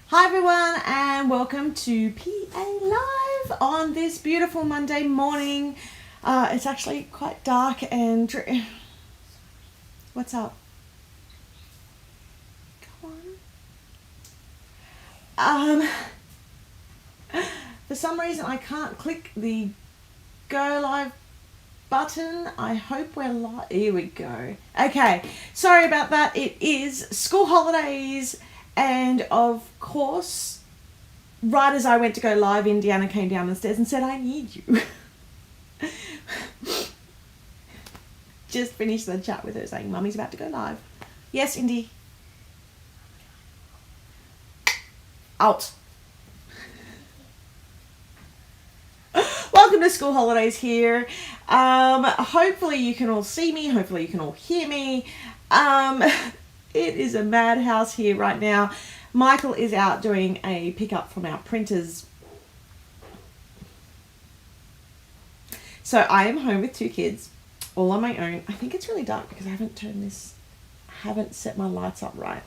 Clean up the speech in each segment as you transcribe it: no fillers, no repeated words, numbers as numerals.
Hi everyone and welcome to PA Live on this beautiful Monday morning. It's actually quite dark and... What's up? Come on. For some reason I can't click the go live button. I hope we're live. Here we go. Okay, sorry about that. It is school holidays. And of course, right as I went to go live, Indiana came down the stairs and said, I need you. Just finished the chat with her saying, Mummy's about to go live. Yes, Indy. Out. Welcome to school holidays here. Hopefully you can all see me. Hopefully you can all hear me. It is a madhouse here right now. Michael is out doing a pickup from our printers. So I am home with two kids, all on my own. I think it's really dark because I haven't set my lights up right.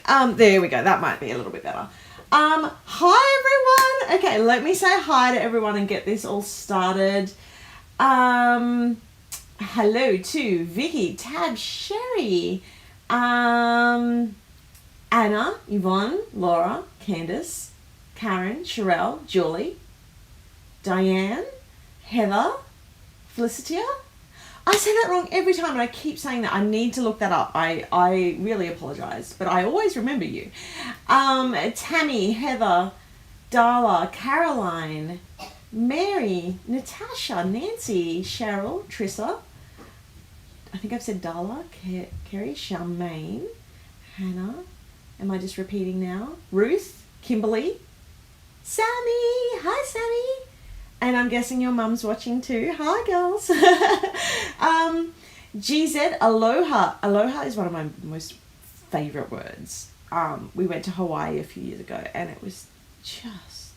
There we go. That might be a little bit better. Hi everyone. Okay, let me say hi to everyone and get this all started. Hello to Vicky, Tab, Sherry, Anna, Yvonne, Laura, Candace, Karen, Sherelle, Julie, Diane, Heather, Felicitia. I say that wrong every time and I keep saying that. I need to look that up. I really apologise, but I always remember you. Tammy, Heather, Darla, Caroline, Mary, Natasha, Nancy, Cheryl, Trissa, I think I've said Darla, Kerry, Charmaine, Hannah, am I just repeating now? Ruth, Kimberly, Sammy, hi Sammy, and I'm guessing your mum's watching too. Hi girls. GZ, aloha. Aloha is one of my most favourite words. We went to Hawaii a few years ago and it was just,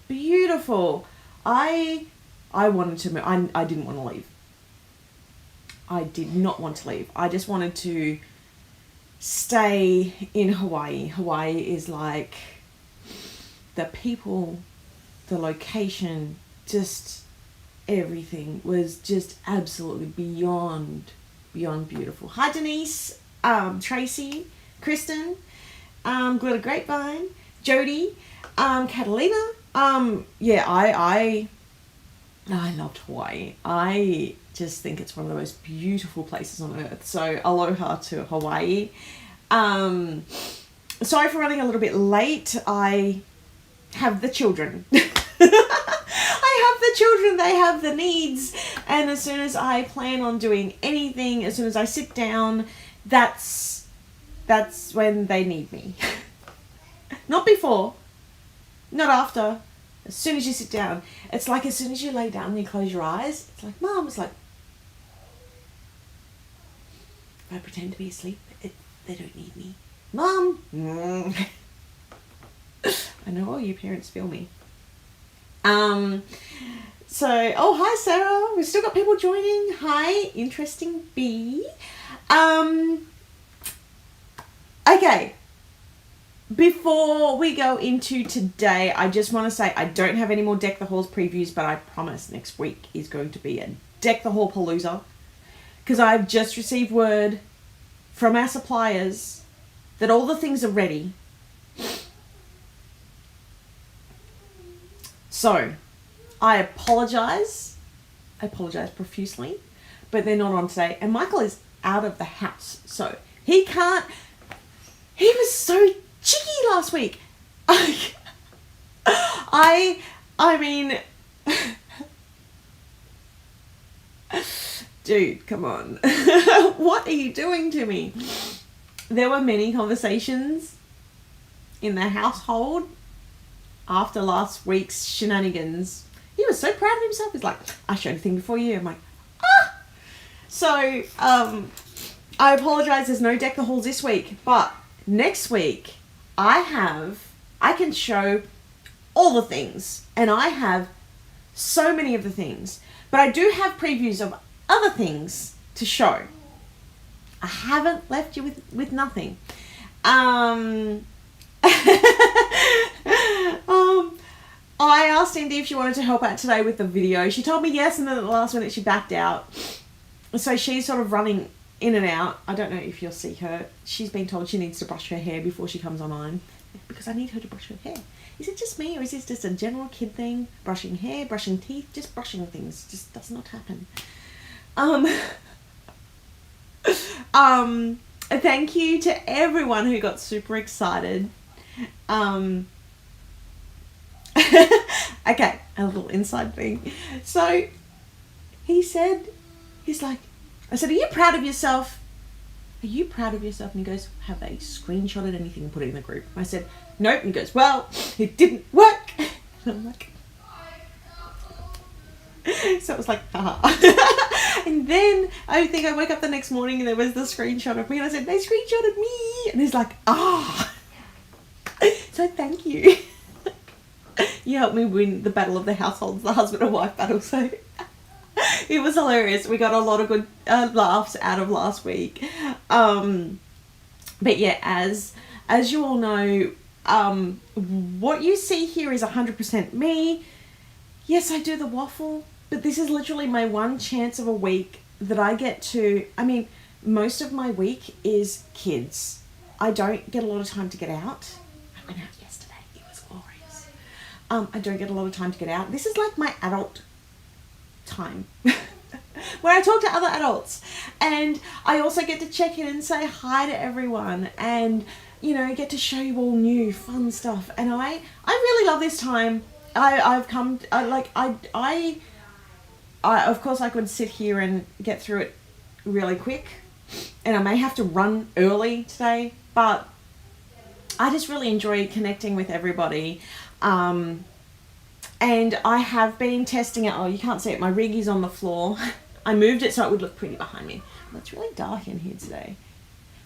beautiful. I wanted to move. I didn't want to leave. I did not want to leave. I just wanted to stay in Hawaii. Hawaii is like the people, the location, just everything was just absolutely beyond beautiful. Hi Denise, Tracy, Kristen, Glitter Grapevine, Jody, Catalina. I loved Hawaii. I just think it's one of the most beautiful places on earth. So aloha to Hawaii. Sorry for running a little bit late. I have the children. I have the children. They have the needs. And as soon as I plan on doing anything, as soon as I sit down, that's when they need me. Not before, not after. As soon as you sit down, it's like as soon as you lay down and you close your eyes, it's like, Mom, it's like, if I pretend to be asleep, they don't need me. Mom! I know all you parents feel me. Hi Sarah, we've still got people joining. Hi, interesting bee. Okay. Before we go into today, I just want to say I don't have any more Deck the Halls previews, but I promise next week is going to be a Deck the Hall Palooza, because I've just received word from our suppliers that all the things are ready. So, I apologise profusely, but they're not on today, and Michael is out of the house, so he can't. He was so cheeky last week. I mean, dude, come on. What are you doing to me? There were many conversations in the household after last week's shenanigans. He was so proud of himself. He's like, I showed a thing before you. I'm like, ah! So, I apologise, there's no Deck the Halls this week, but next week I can show all the things, and I have so many of the things, but I do have previews of other things to show. I haven't left you with nothing. I asked Indy if she wanted to help out today with the video. She told me yes, and then at the last minute she backed out. So she's sort of running in and out. I don't know if you'll see her. She's been told she needs to brush her hair before she comes online, because I need her to brush her hair. Is it just me, or is this just a general kid thing? Brushing hair, brushing teeth, just brushing things just does not happen. Thank you to everyone who got super excited. Okay, a little inside thing. So he's like, I said, are you proud of yourself? Are you proud of yourself? And he goes, have they screenshotted anything and put it in the group? I said, nope. And he goes, well, it didn't work. And I'm like, so it was like, haha. And then I think I woke up the next morning and there was the screenshot of me, and I said, they screenshotted me. And he's like, ah. So thank you. You helped me win the battle of the households, the husband and wife battle. So it was hilarious. We got a lot of good laughs out of last week. But yeah, as you all know, what you see here is 100% me. Yes, I do the waffle, but this is literally my one chance of a week that I get to, I mean, most of my week is kids. I don't get a lot of time to get out. I went out yesterday. It was glorious. I don't get a lot of time to get out. This is like my adult time where I talk to other adults, and I also get to check in and say hi to everyone, and you know, get to show you all new fun stuff. And I really love this time. I've come I of course I could sit here and get through it really quick, and I may have to run early today, but I just really enjoy connecting with everybody. And I have been testing it. Oh, you can't see it. My rig is on the floor. I moved it so it would look pretty behind me. But it's really dark in here today.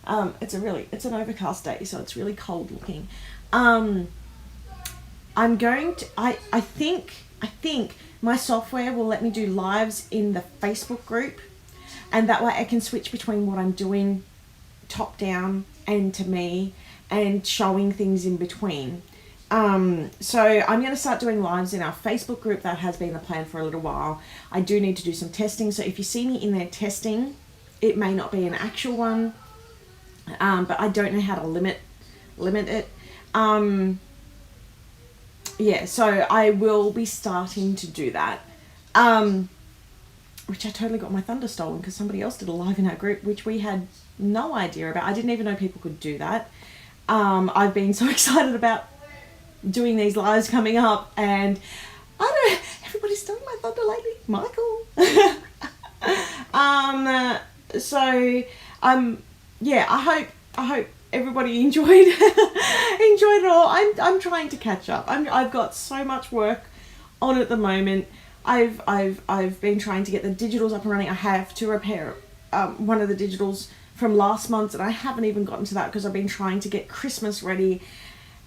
It's an overcast day, so it's really cold looking. I'm going to, I think my software will let me do lives in the Facebook group, and that way I can switch between what I'm doing top down and to me, and showing things in between. So I'm going to start doing lives in our Facebook group. That has been the plan for a little while. I do need to do some testing, so if you see me in there testing, it may not be an actual one, but I don't know how to limit it. Yeah, so I will be starting to do that, which I totally got my thunder stolen because somebody else did a live in our group, which we had no idea about. I didn't even know people could do that. I've been so excited about doing these lives coming up, and I don't know, everybody's stealing my thunder lately, Michael. Yeah, I hope everybody enjoyed it all. I'm trying to catch up. I've got so much work on at the moment. I've been trying to get the digitals up and running. I have to repair one of the digitals from last month, and I haven't even gotten to that because I've been trying to get Christmas ready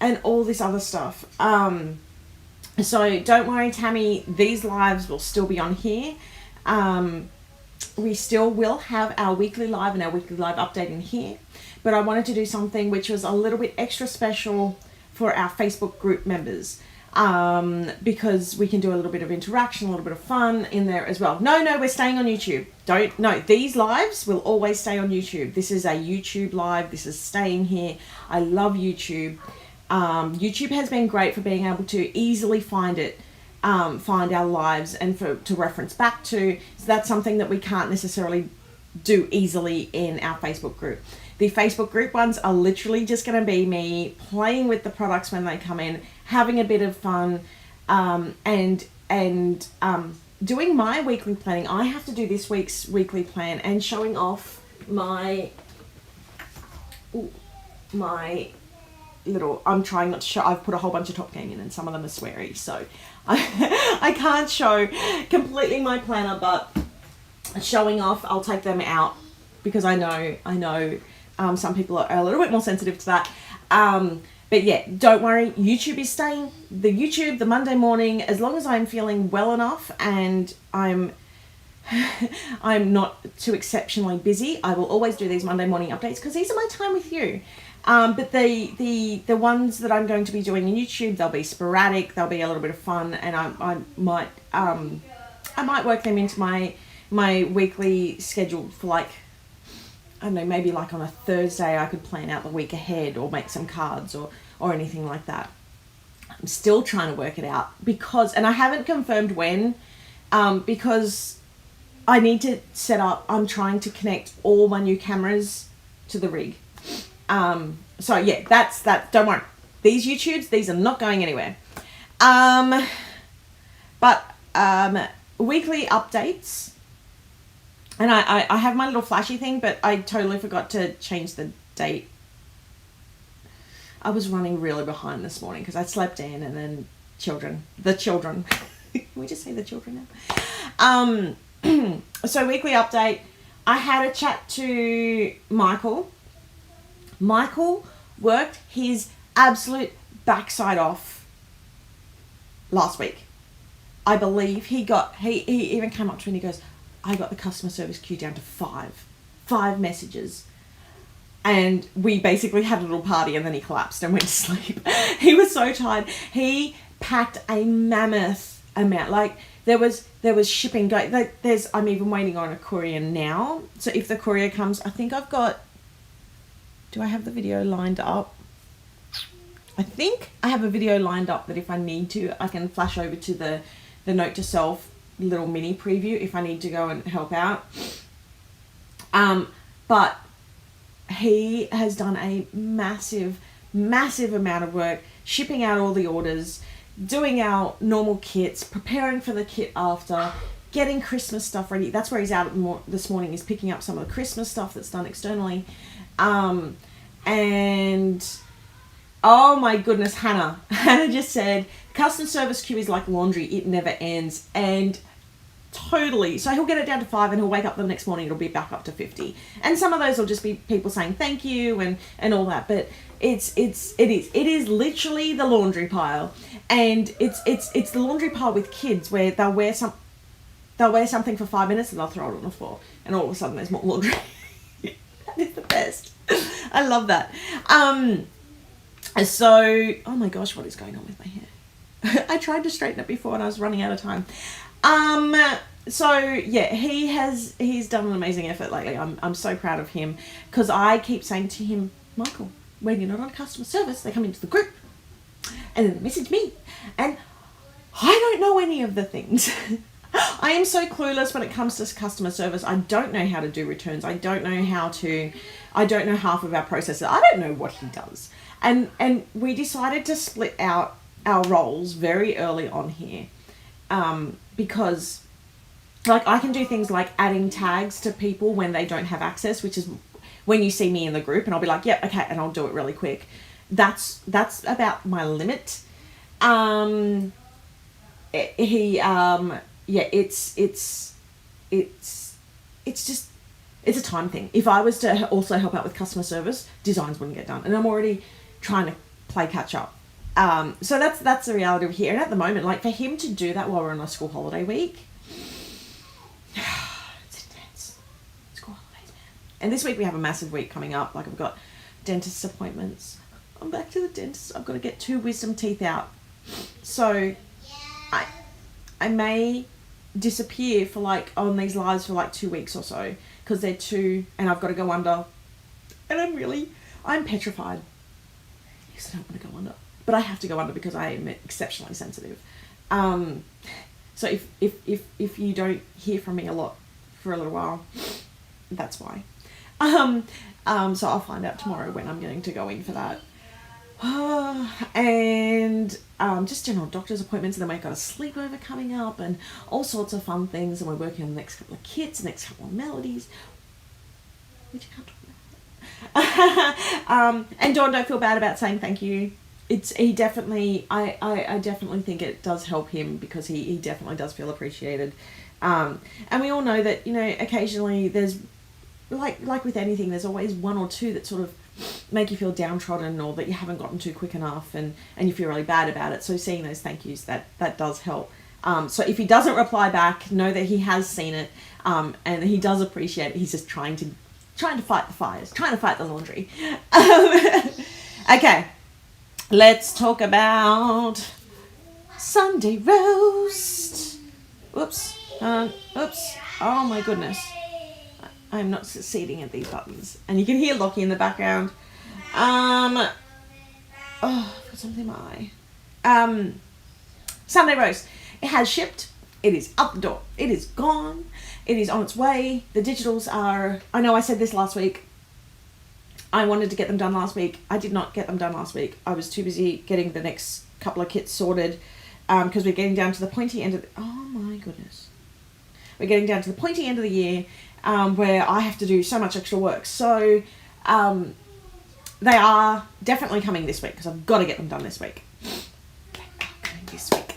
and all this other stuff. So don't worry, Tammy, these lives will still be on here. We still will have our weekly live and our weekly live update in here, but I wanted to do something which was a little bit extra special for our Facebook group members, because we can do a little bit of interaction, a little bit of fun in there as well. No, we're staying on YouTube. These lives will always stay on YouTube. This is a YouTube live. This is staying here. I love YouTube. YouTube has been great for being able to easily find our lives and to reference back to. So that's something that we can't necessarily do easily in our Facebook group. The Facebook group ones are literally just going to be me playing with the products when they come in, having a bit of fun, and doing my weekly planning. I have to do this week's weekly plan and showing off my little, I'm trying not to show, I've put a whole bunch of Top Gang in and some of them are sweary, so I can't show completely my planner, but showing off, I'll take them out because I know some people are a little bit more sensitive to that. But yeah, don't worry, YouTube is staying. The Monday morning, as long as I'm feeling well enough and I'm not too exceptionally busy, I will always do these Monday morning updates because these are my time with you. But the ones that I'm going to be doing on YouTube, they'll be sporadic, they'll be a little bit of fun, and I might work them into my weekly schedule for like, I don't know, maybe like on a Thursday I could plan out the week ahead or make some cards or anything like that. I'm still trying to work it out because, and I haven't confirmed when, because I need to set up, I'm trying to connect all my new cameras to the rig. So yeah, that's that. Don't worry. These YouTubes, these are not going anywhere. But weekly updates. And I have my little flashy thing, but I totally forgot to change the date. I was running really behind this morning because I slept in, and then the children. Can we just say the children now? So weekly update. I had a chat to Michael. Michael worked his absolute backside off last week. I believe he even came up to me and he goes, I got the customer service queue down to 5 messages. And we basically had a little party, and then he collapsed and went to sleep. He was so tired. He packed a mammoth amount. Like there was shipping going. I'm even waiting on a courier now. So if the courier comes, I think I've got, do I have the video lined up? I think I have a video lined up that if I need to, I can flash over to the note to self little mini preview if I need to go and help out. But he has done a massive amount of work, shipping out all the orders, doing our normal kits, preparing for the kit after, getting Christmas stuff ready. That's where he's out this morning, is picking up some of the Christmas stuff that's done externally. And oh my goodness, Hannah just said, customer service queue is like laundry, it never ends. And totally. So he'll get it down to 5 and he'll wake up the next morning, it'll be back up to 50. And some of those will just be people saying thank you and all that. But it is literally the laundry pile. And it's the laundry pile with kids where they'll wear something for 5 minutes and they'll throw it on the floor. And all of a sudden there's more laundry. That is the best. I love that. So, oh my gosh, what is going on with my hair? I tried to straighten it before and I was running out of time. So yeah, he's done an amazing effort lately. I'm so proud of him, because I keep saying to him, Michael, when you're not on customer service, they come into the group and then they message me, and I don't know any of the things. I am so clueless when it comes to customer service. I don't know how to do returns. I don't know half of our processes. I don't know what he does. And we decided to split out our roles very early on here. Because like I can do things like adding tags to people when they don't have access, which is when you see me in the group and I'll be like, yep, okay, and I'll do it really quick. That's about my limit. It's a time thing. If I was to also help out with customer service, designs wouldn't get done, and I'm already trying to play catch up. So that's the reality of here. And at the moment, like for him to do that while we're on a school holiday week, it's intense. School holidays, man. And this week we have a massive week coming up. Like I've got dentist appointments. I'm back to the dentist. I've got to get 2 wisdom teeth out. So I may disappear for like on these lives for like 2 weeks or so, because they're 2 and I've got to go under. And I'm petrified. Because I don't want to go under. But I have to go under because I am exceptionally sensitive. So if you don't hear from me a lot for a little while, that's why. So I'll find out tomorrow when I'm going to go in for that. And just general doctor's appointments, and then we've got a sleepover coming up and all sorts of fun things, and we're working on the next couple of kits, the next couple of melodies, which I can't talk about. And Dawn, don't feel bad about saying thank you. I definitely think it does help him, because he definitely does feel appreciated. And we all know that, occasionally there's like with anything, there's always 1 or 2 that sort of make you feel downtrodden, or that you haven't gotten to quick enough, and you feel really bad about it. So seeing those thank yous, that does help. So if he doesn't reply back, know that he has seen it, and he does appreciate it. He's just trying to trying to fight the fires, trying to fight the laundry. Okay, let's talk about Sunday roast. Oops. Oops. Oh my goodness. I'm not succeeding at these buttons. And you can hear Lockie in the background. Oh, I've got something in my eye. Sunday roast. It has shipped. It is up the door. It is gone. It is on its way. The digitals are... I know I said this last week. I wanted to get them done last week. I did not get them done last week. I was too busy getting the next couple of kits sorted because we're getting down to the pointy end of the... Oh my goodness. We're getting down to the pointy end of the year where I have to do so much extra work. So they are definitely coming this week because I've got to get them done this week. This week.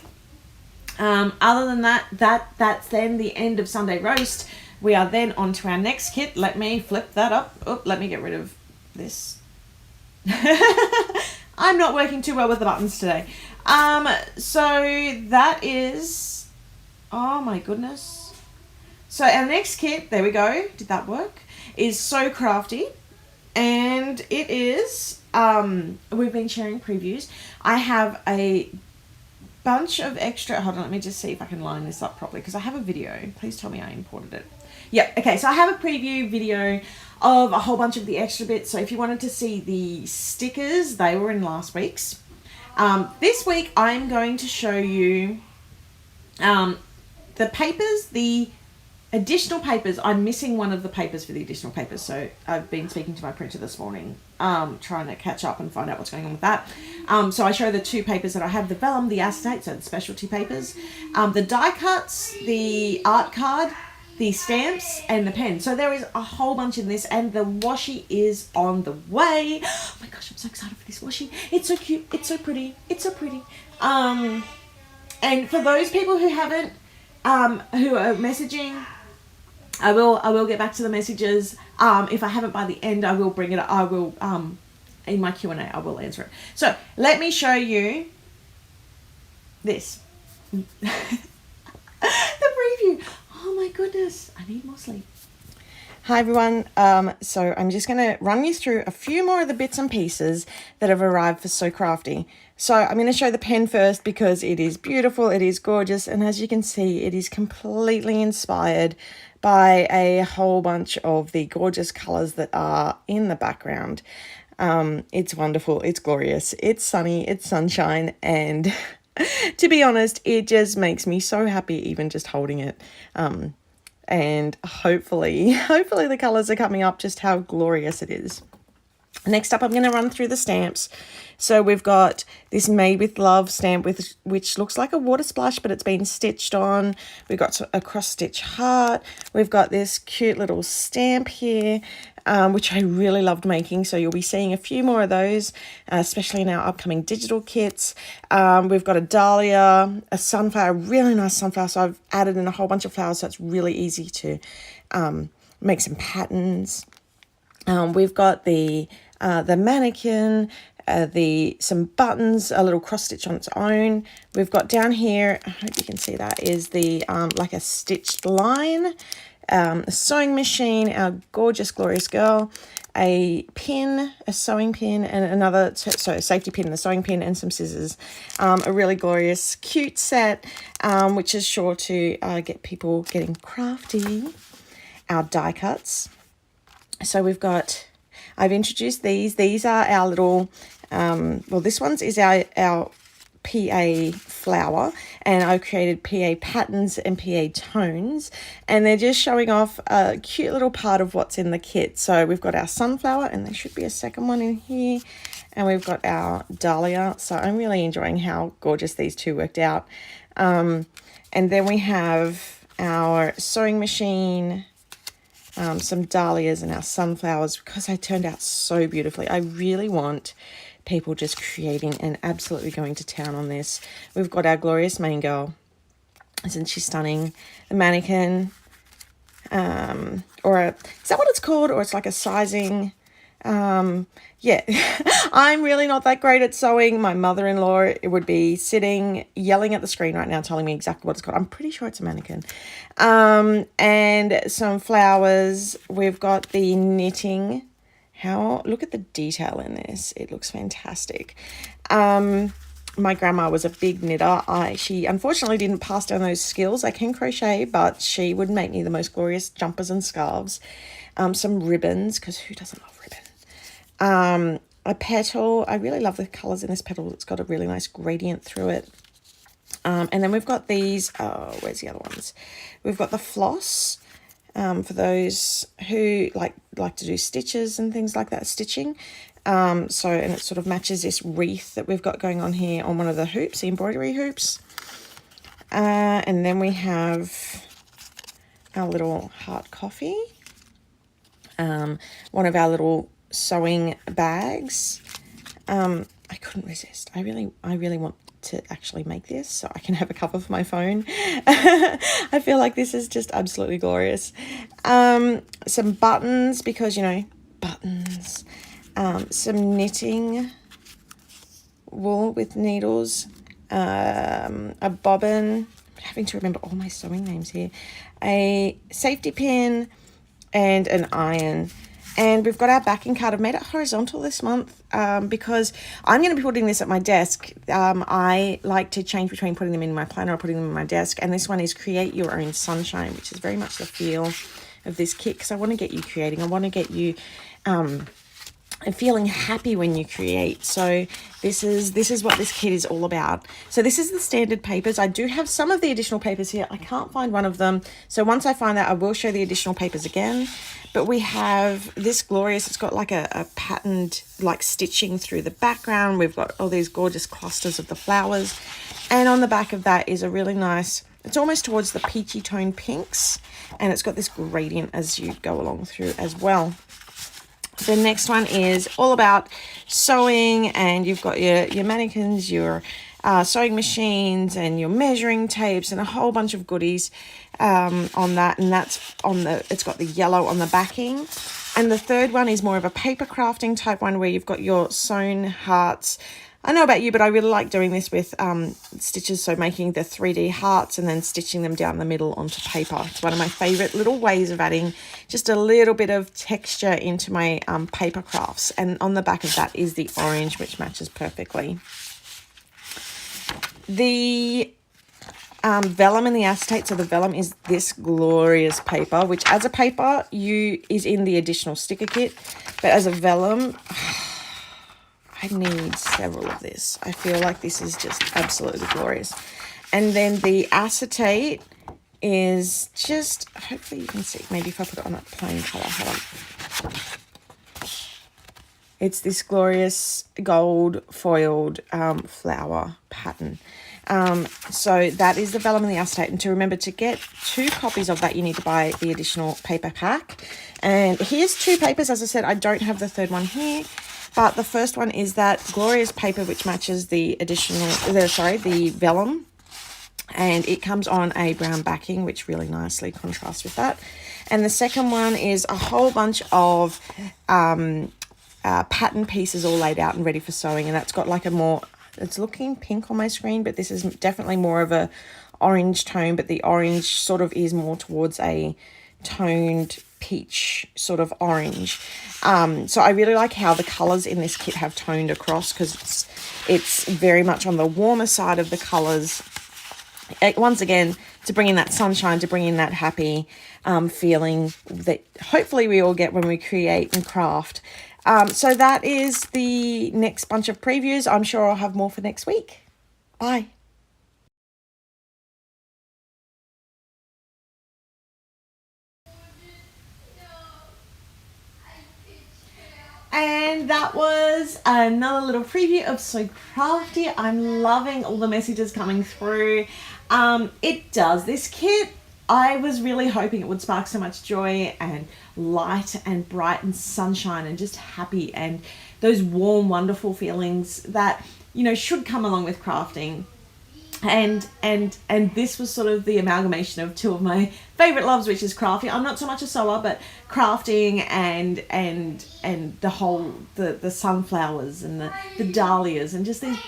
Other than that's then the end of Sunday roast. We are then on to our next kit. Let me flip that up. Oh, let me get rid of this. I'm not working too well with the buttons today. So that is... Oh my goodness. So our next kit, there we go. Did that work? Is So Crafty. And it is... we've been sharing previews. I have a bunch of extra... Hold on, let me just see if I can line this up properly because I have a video. Please tell me I imported it. Yep, okay, so I have a preview video of a whole bunch of the extra bits. So if you wanted to see the stickers, they were in last week's. This week, I'm going to show you the papers, the additional papers. I'm missing one of the papers for the additional papers. So I've been speaking to my printer this morning, trying to catch up and find out what's going on with that. So I show the two papers that I have, the vellum, the acetate, so the specialty papers, the die cuts, the art card, the stamps, and the pen. So there is a whole bunch in this, and the washi is on the way. Oh my gosh, I'm so excited for this washi. It's so cute. It's so pretty. It's so pretty. And for those people who haven't, who are messaging, I will get back to the messages. If I haven't by the end, I will bring it up. I will, in my Q&A, I will answer it. So let me show you this. The preview. Oh my goodness, I need more sleep. Hi everyone, so I'm just going to run you through a few more of the bits and pieces that have arrived for So Crafty. So I'm going to show the pen first because it is beautiful, it is gorgeous, and as you can see, it is completely inspired by a whole bunch of the gorgeous colours that are in the background. It's wonderful, it's glorious, it's sunny, it's sunshine, and... to be honest, it just makes me so happy even just holding it. And hopefully the colours are coming up just how glorious it is. Next up, I'm going to run through the stamps. So we've got this Made with Love stamp, which looks like a water splash, but it's been stitched on. We've got a cross-stitch heart. We've got this cute little stamp here, which I really loved making. So you'll be seeing a few more of those, especially in our upcoming digital kits. We've got a dahlia, a sunflower, a really nice sunflower. So I've added in a whole bunch of flowers, so it's really easy to make some patterns. We've got the mannequin, some buttons, a little cross stitch on its own. We've got down here, I hope you can see that, is the like a stitched line, a sewing machine, our gorgeous, glorious girl, a pin, a sewing pin, and another, so a safety pin and a sewing pin, and some scissors. A really glorious, cute set, which is sure to get people getting crafty. Our die cuts. So we've got, I've introduced these. These are our little, well, this one's is our PA flower, and I've created PA patterns and PA tones, and they're just showing off a cute little part of what's in the kit. So we've got our sunflower, and there should be a second one in here, and we've got our dahlia. So I'm really enjoying how gorgeous these two worked out. And then we have our sewing machine, some dahlias, and our sunflowers, because they turned out so beautifully. I really want people just creating and absolutely going to town on this. We've got our glorious main girl, isn't she stunning? The mannequin, is that what it's called? Or it's like a sizing, Yeah, I'm really not that great at sewing. My mother-in-law would be sitting, yelling at the screen right now, telling me exactly what it's called. I'm pretty sure it's a mannequin. And some flowers. We've got the knitting. Look at the detail in this. It looks fantastic. My grandma was a big knitter. She unfortunately didn't pass down those skills. I can crochet, but she would make me the most glorious jumpers and scarves. Some ribbons, because who doesn't love ribbon? A petal. I really love the colours in this petal. It's got a really nice gradient through it. And then we've got these. Oh, where's the other ones? We've got the floss. For those who like to do stitches and things like that, stitching. And it sort of matches this wreath that we've got going on here on one of the hoops, the embroidery hoops. And then we have our little heart coffee. One of our little sewing bags. I couldn't resist. I really want to actually make this so I can have a cover for my phone. I feel like this is just absolutely glorious. Some buttons, because buttons. Some knitting wool with needles. A bobbin. I'm having to remember all my sewing names here. A safety pin and an iron. And we've got our backing card. I've made it horizontal this month because I'm going to be putting this at my desk. I like to change between putting them in my planner or putting them in my desk. And this one is Create Your Own Sunshine, which is very much the feel of this kit, because I want to get you creating. I want to get you feeling happy when you create. So this is what this kit is all about. So this is the standard papers. I do have some of the additional papers here. I can't find one of them. So once I find that, I will show the additional papers again. But we have this glorious, it's got like a patterned like stitching through the background. We've got all these gorgeous clusters of the flowers. And on the back of that is a really nice, it's almost towards the peachy tone pinks. And it's got this gradient as you go along through as well. The next one is all about sewing, and you've got your mannequins, your sewing machines and your measuring tapes and a whole bunch of goodies on that. And that's it's got the yellow on the backing. And the third one is more of a paper crafting type one, where you've got your sewn hearts. I know about you, but I really like doing this with stitches. So making the 3D hearts and then stitching them down the middle onto paper. It's one of my favorite little ways of adding just a little bit of texture into my paper crafts. And on the back of that is the orange, which matches perfectly. The vellum and the acetate. So the vellum is this glorious paper, which as a paper is in the additional sticker kit, but as a vellum, I need several of this. I feel like this is just absolutely glorious. And then the acetate is just, hopefully you can see, maybe if I put it on a plain color, hold on. It's this glorious gold foiled flower pattern. So that is the vellum and the acetate. And to remember, to get 2 copies of that, you need to buy the additional paper pack. And here's 2 papers. As I said, I don't have the third one here. But the first one is that glorious paper, which matches the the vellum. And it comes on a brown backing, which really nicely contrasts with that. And the second one is a whole bunch of pattern pieces all laid out and ready for sewing. And that's got like a more, it's looking pink on my screen, but this is definitely more of a orange tone. But the orange sort of is more towards a toned peach sort of orange. So I really like how the colors in this kit have toned across, because it's very much on the warmer side of the colors. Once again, to bring in that sunshine, to bring in that happy feeling that hopefully we all get when we create and craft. So that is the next bunch of previews. I'm sure I'll have more for next week. Bye. And that was another little preview of So Crafty. I'm loving all the messages coming through. This kit, I was really hoping it would spark so much joy and light and bright and sunshine and just happy and those warm, wonderful feelings that, should come along with crafting. And this was sort of the amalgamation of two of my favorite loves, which is crafting. I'm not so much a sewer, but crafting and the whole the sunflowers and the dahlias and just these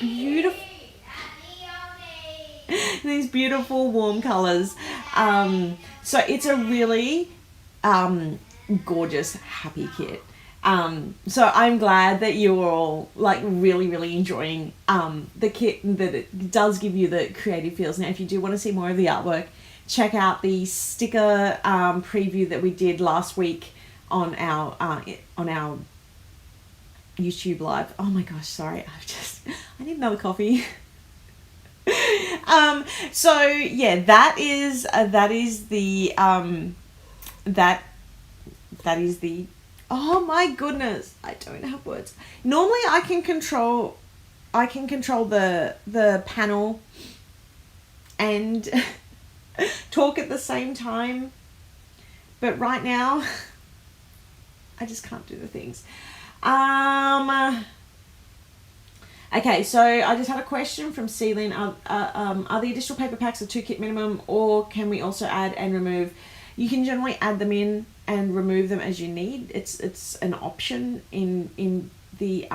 beautiful warm colors. So it's a really gorgeous, happy kit. So I'm glad that you're all like really enjoying the kit, and that it does give you the creative feels. Now, if you do want to see more of the artwork, check out the sticker preview that we did last week on our YouTube live. Oh my gosh, sorry, I need another coffee. So yeah, that is the oh my goodness, I don't have words. Normally I can control the panel and talk at the same time, but right now I just can't do the things. Okay, so I just had a question from Celine. Are the additional paper packs a 2 kit minimum, or can we also add and remove? You can generally add them in and remove them as you need. It's an option in the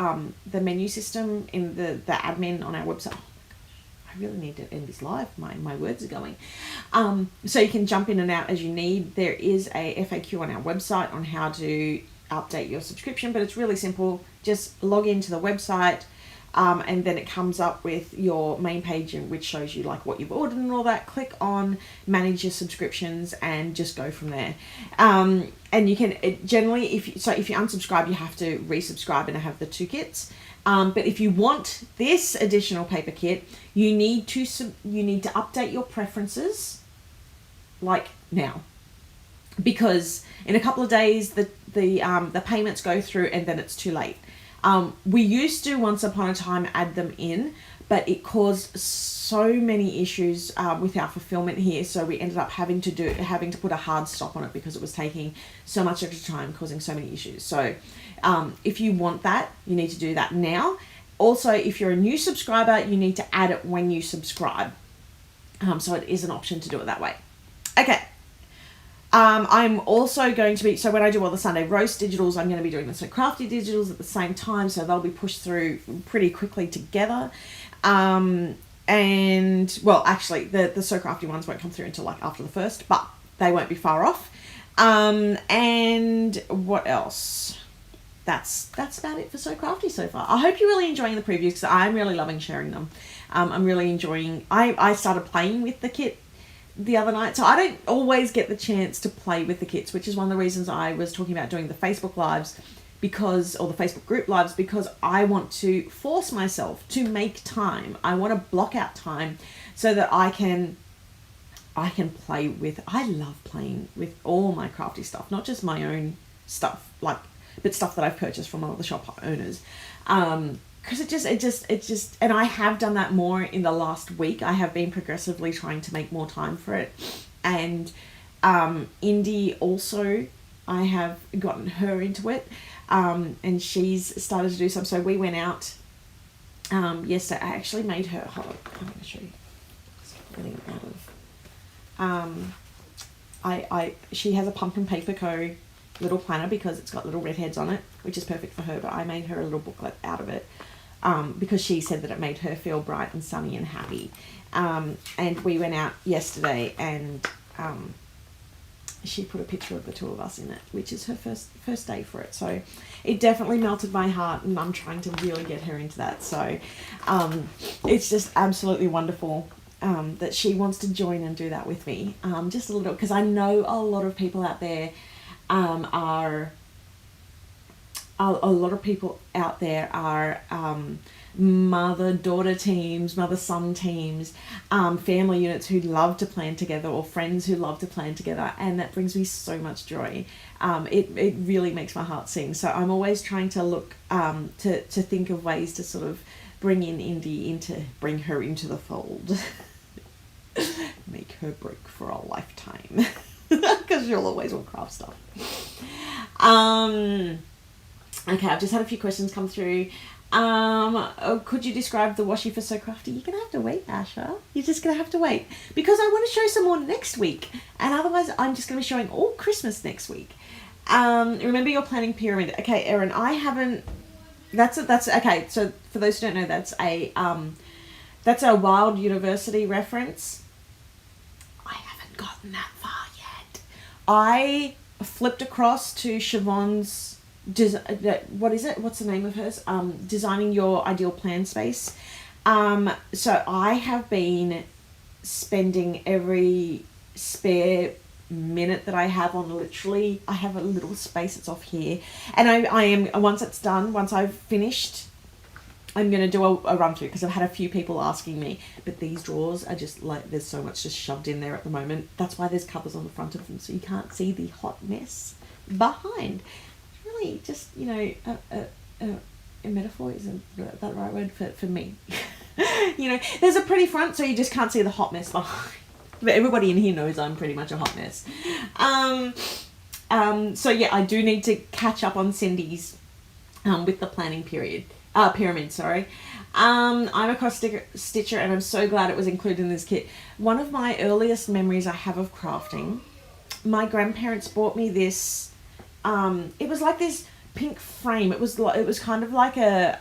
menu system in the admin on our website. Oh my gosh, I really need to end this live. My words are going. So you can jump in and out as you need. There is a FAQ on our website on how to update your subscription, but it's really simple. Just log into the website. And then it comes up with your main page, which shows you like what you've ordered and all that. Click on manage your subscriptions and just go from there. And you can generally, if you unsubscribe, you have to resubscribe and have the 2 kits. But if you want this additional paper kit, you need to update your preferences like now, because in a couple of days the payments go through and then it's too late. We used to once upon a time add them in, but it caused so many issues with our fulfillment here, so we ended up having to put a hard stop on it because it was taking so much extra time, causing so many issues. So if you want that, you need to do that now. Also, if you're a new subscriber, you need to add it when you subscribe. So it is an option to do it that way. Okay. I'm also going to be, so when I do all the Sunday roast digitals, I'm going to be doing the So Crafty digitals at the same time, so they'll be pushed through pretty quickly together. And well, actually the So Crafty ones won't come through until like after the 1st, but they won't be far off. And what else? That's about it for So Crafty so far. I hope you're really enjoying the previews, because I'm really loving sharing them. I'm really enjoying, I started playing with the kit the other night, so I don't always get the chance to play with the kits, which is one of the reasons I was talking about doing the Facebook lives, or the Facebook group lives, because I want to force myself to make time. I want to block out time so that I can play with, I love playing with all my crafty stuff, not just my own stuff, but stuff that I've purchased from other shop owners. Because it just, and I have done that more in the last week. I have been progressively trying to make more time for it. And Indy also, I have gotten her into it. And she's started to do some. So we went out yesterday. I actually made her, hold on, I'm going to show you. Getting out of, she has a Pumpkin Paper Co. little planner because it's got little red heads on it, which is perfect for her, but I made her a little booklet out of it because she said that it made her feel bright and sunny and happy. And we went out yesterday, and she put a picture of the two of us in it, which is her first day for it. So it definitely melted my heart, and I'm trying to really get her into that. So it's just absolutely wonderful that she wants to join and do that with me. Just a little, because I know a lot of people out there are mother-daughter teams, mother-son teams, family units who love to plan together, or friends who love to plan together, and that brings me so much joy. It really makes my heart sing. So I'm always trying to look to think of ways to sort of bring her into the fold. Make her broke for a lifetime, because she'll always want craft stuff. Okay, I've just had a few questions come through. Could you describe the washi for So Crafty? You're gonna have to wait, Asha. You're just gonna have to wait because I want to show some more next week, and otherwise I'm just gonna be showing all Christmas next week. Remember your planning pyramid. Okay, Erin, I haven't. That's okay. So for those who don't know, that's a Wild University reference. I haven't gotten that far yet. I flipped across to Siobhan's. What is it? What's the name of hers? Designing Your Ideal Plan Space. So I have been spending every spare minute that I have on literally, I have a little space that's off here, and I am, once it's done, once I've finished, I'm going to do a run through because I've had a few people asking me, but these drawers are just like, there's so much just shoved in there at the moment. That's why there's covers on the front of them so you can't see the hot mess behind. Really just, you know, a metaphor isn't that the right word for me. You know, there's a pretty front so you just can't see the hot mess behind. But everybody in here knows I'm pretty much a hot mess. So yeah, I do need to catch up on Cindy's with the planning pyramid, sorry. I'm a cross stitcher and I'm so glad it was included in this kit. One of my earliest memories I have of crafting, my grandparents bought me this, it was like this pink frame. It was kind of like a,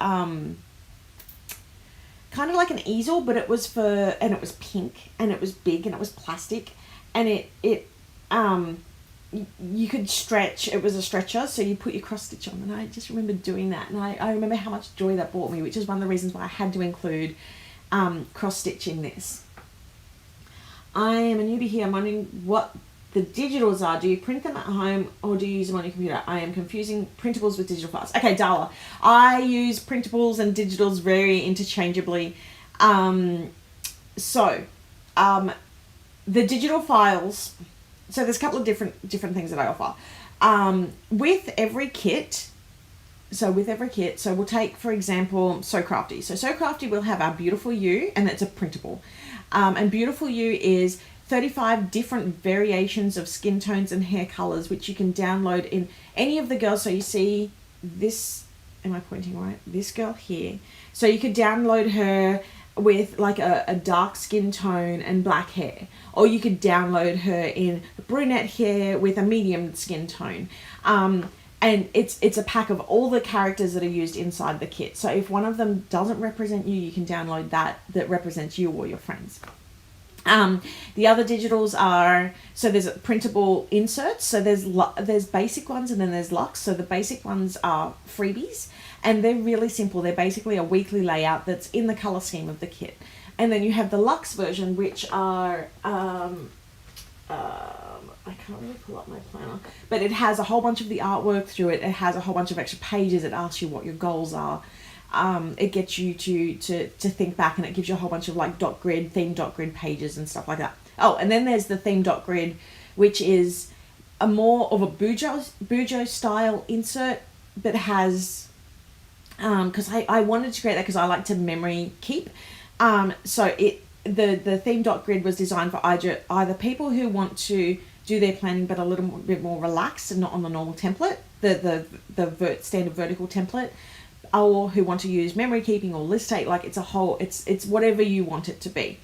kind of like an easel, but it was and it was pink and it was big and it was plastic, and you could stretch. It was a stretcher, so you put your cross stitch on, and I just remember doing that, and I remember how much joy that brought me, which is one of the reasons why I had to include cross stitching this. I am a newbie here. I'm wondering what the digitals are. Do you print them at home or do you use them on your computer? I am confusing printables with digital files. Okay, Darla. I use printables and digitals very interchangeably. The digital files, so there's a couple of different things that I offer. With every kit, so we'll take, for example, So Crafty. So Crafty will have our Beautiful You, and it's a printable. And Beautiful You is 35 different variations of skin tones and hair colors, which you can download in any of the girls. So you see this, am I pointing right? This girl here. So you could download her with like a dark skin tone and black hair, or you could download her in brunette hair with a medium skin tone. And it's a pack of all the characters that are used inside the kit. So if one of them doesn't represent you, you can download that represents you or your friends. The other digitals are, so there's printable inserts. So there's basic ones and then there's luxe. So the basic ones are freebies and they're really simple. They're basically a weekly layout that's in the color scheme of the kit. And then you have the luxe version, which are, I can't really pull up my planner, but it has a whole bunch of the artwork through it. It has a whole bunch of extra pages. It asks you what your goals are. It gets you to think back, and it gives you a whole bunch of like theme dot grid pages and stuff like that. Oh, and then there's the theme dot grid, which is a more of a Bujo style insert, but has, because I wanted to create that because I like to memory keep. So the theme dot grid was designed for either people who want to do their planning but a little bit more relaxed and not on the normal template, the standard vertical template, or who want to use memory keeping or list take. Like it's whatever you want it to be.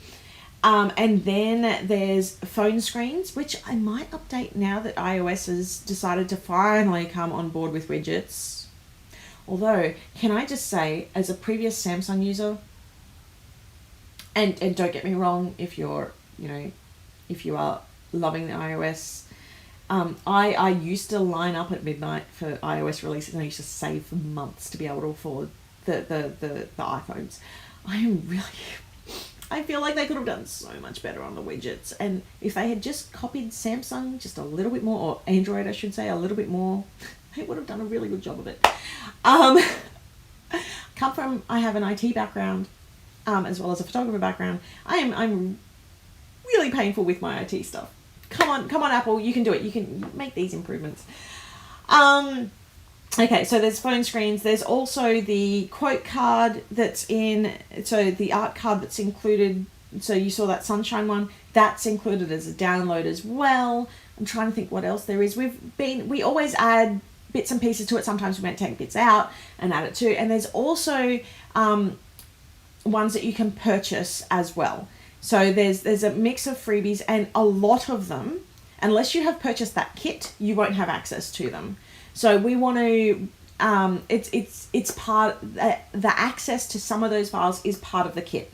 And then there's phone screens, which I might update now that iOS has decided to finally come on board with widgets. Although, can I just say, as a previous Samsung user, and don't get me wrong, if you are loving the iOS, I used to line up at midnight for iOS releases, and I used to save for months to be able to afford the iPhones. I feel like they could have done so much better on the widgets, and if they had just copied Samsung just a little bit more, or Android I should say, a little bit more, they would have done a really good job of it. I have an IT background, as well as a photographer background. I'm really painful with my IT stuff. Come on, Apple, you can do it. You can make these improvements. Okay, so there's phone screens. There's also the quote card that's so the art card that's included. So you saw that sunshine one. That's included as a download as well. I'm trying to think what else there is. We always add bits and pieces to it. Sometimes we might take bits out and add it to. And there's also ones that you can purchase as well. So there's a mix of freebies, and a lot of them, unless you have purchased that kit, you won't have access to them. So we want to, it's part, the access to some of those files is part of the kit.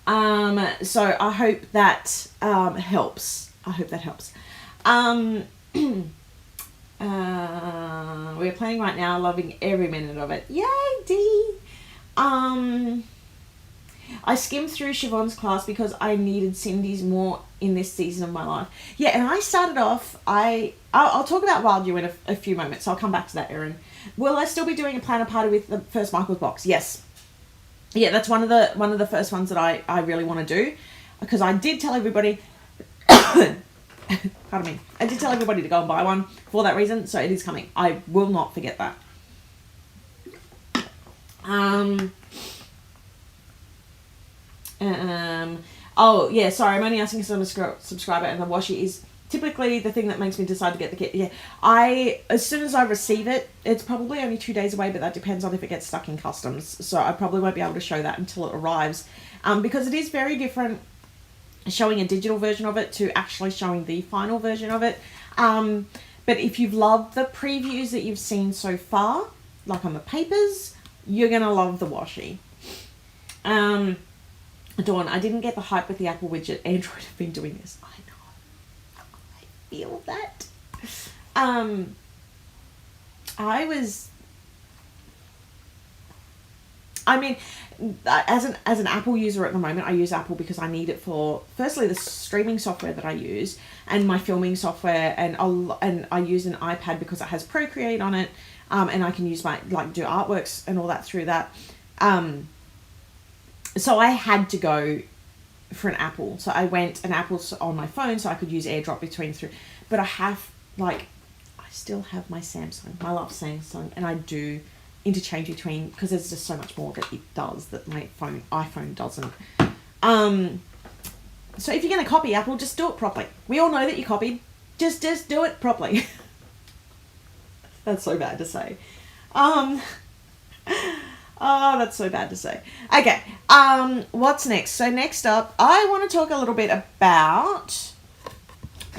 So I hope that helps. I hope that helps. We're playing right now, loving every minute of it. Yay, Dee! I skimmed through Siobhan's class because I needed Cindy's more in this season of my life. Yeah, and I started off, I'll talk about Wild You in a few moments. So I'll come back to that, Erin. Will I still be doing a planner party with the first Michael's box? Yes. Yeah, that's one of the first ones that I really want to do, because I did tell everybody pardon me. I did tell everybody to go and buy one for that reason, so it is coming. I will not forget that. Oh yeah, sorry, I'm only asking because I'm a subscriber, and the washi is typically the thing that makes me decide to get the kit. Yeah, as soon as I receive it, it's probably only 2 days away, but that depends on if it gets stuck in customs. So I probably won't be able to show that until it arrives, because it is very different showing a digital version of it to actually showing the final version of it. But if you've loved the previews that you've seen so far, like on the papers, you're gonna love the washi. Dawn, I didn't get the hype with the Apple widget. Android have been doing this. I know. I feel that. As an Apple user at the moment, I use Apple because I need it for, firstly, the streaming software that I use and my filming software, and I use an iPad because it has Procreate on it, and I can use my, do artworks and all that through that. So I had to go for an Apple. So I went an Apple on my phone so I could use AirDrop between through. But I still have my Samsung. I love Samsung, and I do interchange between, because there's just so much more that it does that my iPhone doesn't. So if you're going to copy Apple, just do it properly. We all know that you copied. Just do it properly. That's so bad to say. Oh, that's so bad to say. Okay, what's next? So next up, I want to talk a little bit about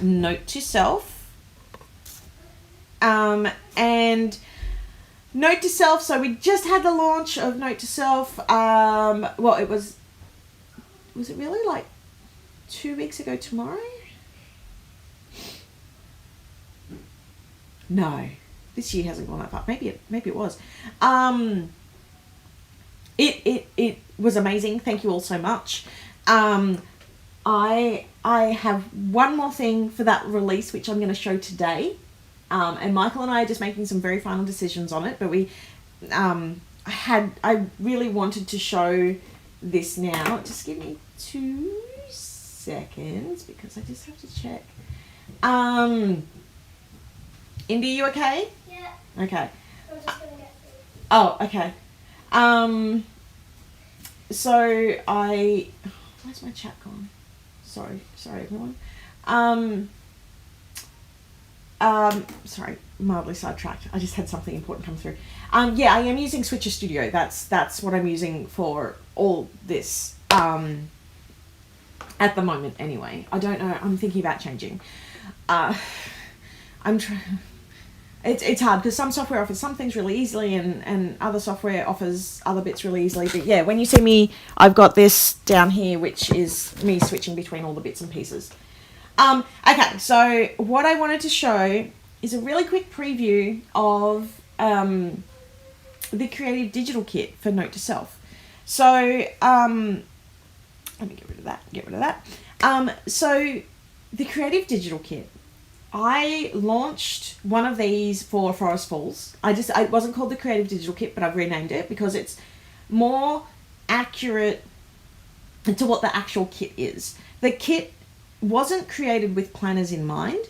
Note to Self. And Note to Self, so we just had the launch of Note to Self. Well, it was it really like 2 weeks ago tomorrow? No, this year hasn't gone that far. Maybe it was. It was amazing. Thank you all so much. I have one more thing for that release, which I'm going to show today. And Michael and I are just making some very final decisions on it. But I really wanted to show this now. Just give me 2 seconds because I just have to check. Indy, you okay? Yeah. Okay. I'm just gonna get food. Oh, okay. So where's my chat gone? Sorry everyone. Sorry, mildly sidetracked. I just had something important come through. Yeah, I am using Switcher Studio. That's what I'm using for all this. At the moment, anyway. I don't know. I'm thinking about changing. I'm trying. It's hard because some software offers some things really easily, and other software offers other bits really easily. But yeah, when you see me, I've got this down here, which is me switching between all the bits and pieces. Okay, so what I wanted to show is a really quick preview of the Creative Digital Kit for Note to Self. So let me get rid of that. So the Creative Digital Kit, I launched one of these for Forest Falls. It wasn't called the Creative Digital Kit, but I've renamed it because it's more accurate to what the actual kit is. The kit wasn't created with planners in mind,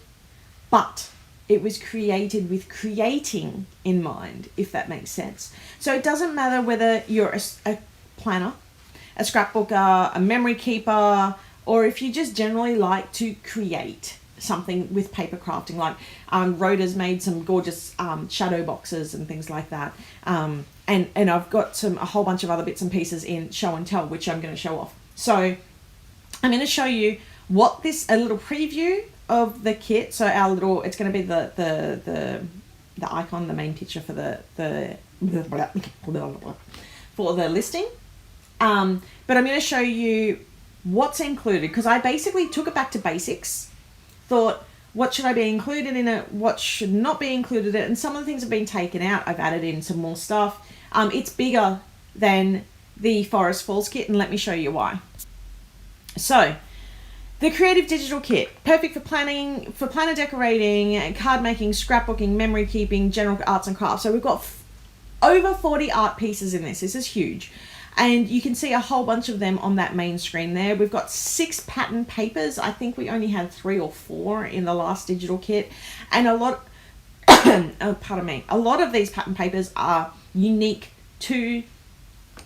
but it was created with creating in mind, if that makes sense. So it doesn't matter whether you're a planner, a scrapbooker, a memory keeper, or if you just generally like to create. something with paper crafting. Like Rhoda's made some gorgeous shadow boxes and things like that. And I've got a whole bunch of other bits and pieces in show and tell, which I'm going to show off. So I'm going to show you a little preview of the kit. So it's going to be the icon, the main picture for the listing. But I'm going to show you what's included, because I basically took it back to basics, thought, what should I be included in it? What should not be included in it? And some of the things have been taken out. I've added in some more stuff. It's bigger than the Forest Falls kit, and let me show you why. So, the Creative Digital Kit, perfect for planning, for planner decorating, card making, scrapbooking, memory keeping, general arts and crafts. So we've got over 40 art pieces in this. This is huge. And you can see a whole bunch of them on that main screen there. We've got 6 pattern papers. I think we only had 3 or 4 in the last digital kit. And a lot, a lot of these pattern papers are unique to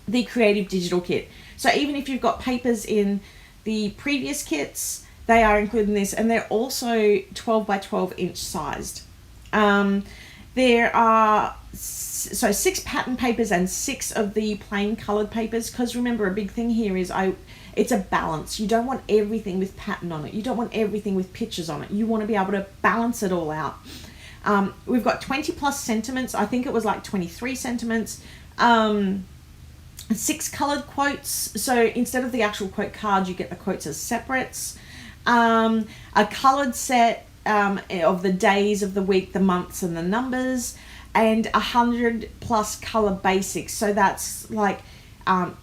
the Creative Digital Kit. So even if you've got papers in the previous kits, they are included in this, and they're also 12 by 12 inch sized. There are 6 pattern papers and 6 of the plain colored papers, because remember, a big thing here is it's a balance. You don't want everything with pattern on it. You don't want everything with pictures on it. You want to be able to balance it all out. We've got 20 plus sentiments. I think it was like 23 sentiments. 6 colored quotes. So instead of the actual quote card, you get the quotes as separates. A colored set of the days of the week, the months and the numbers, and 100 plus color basics. So that's like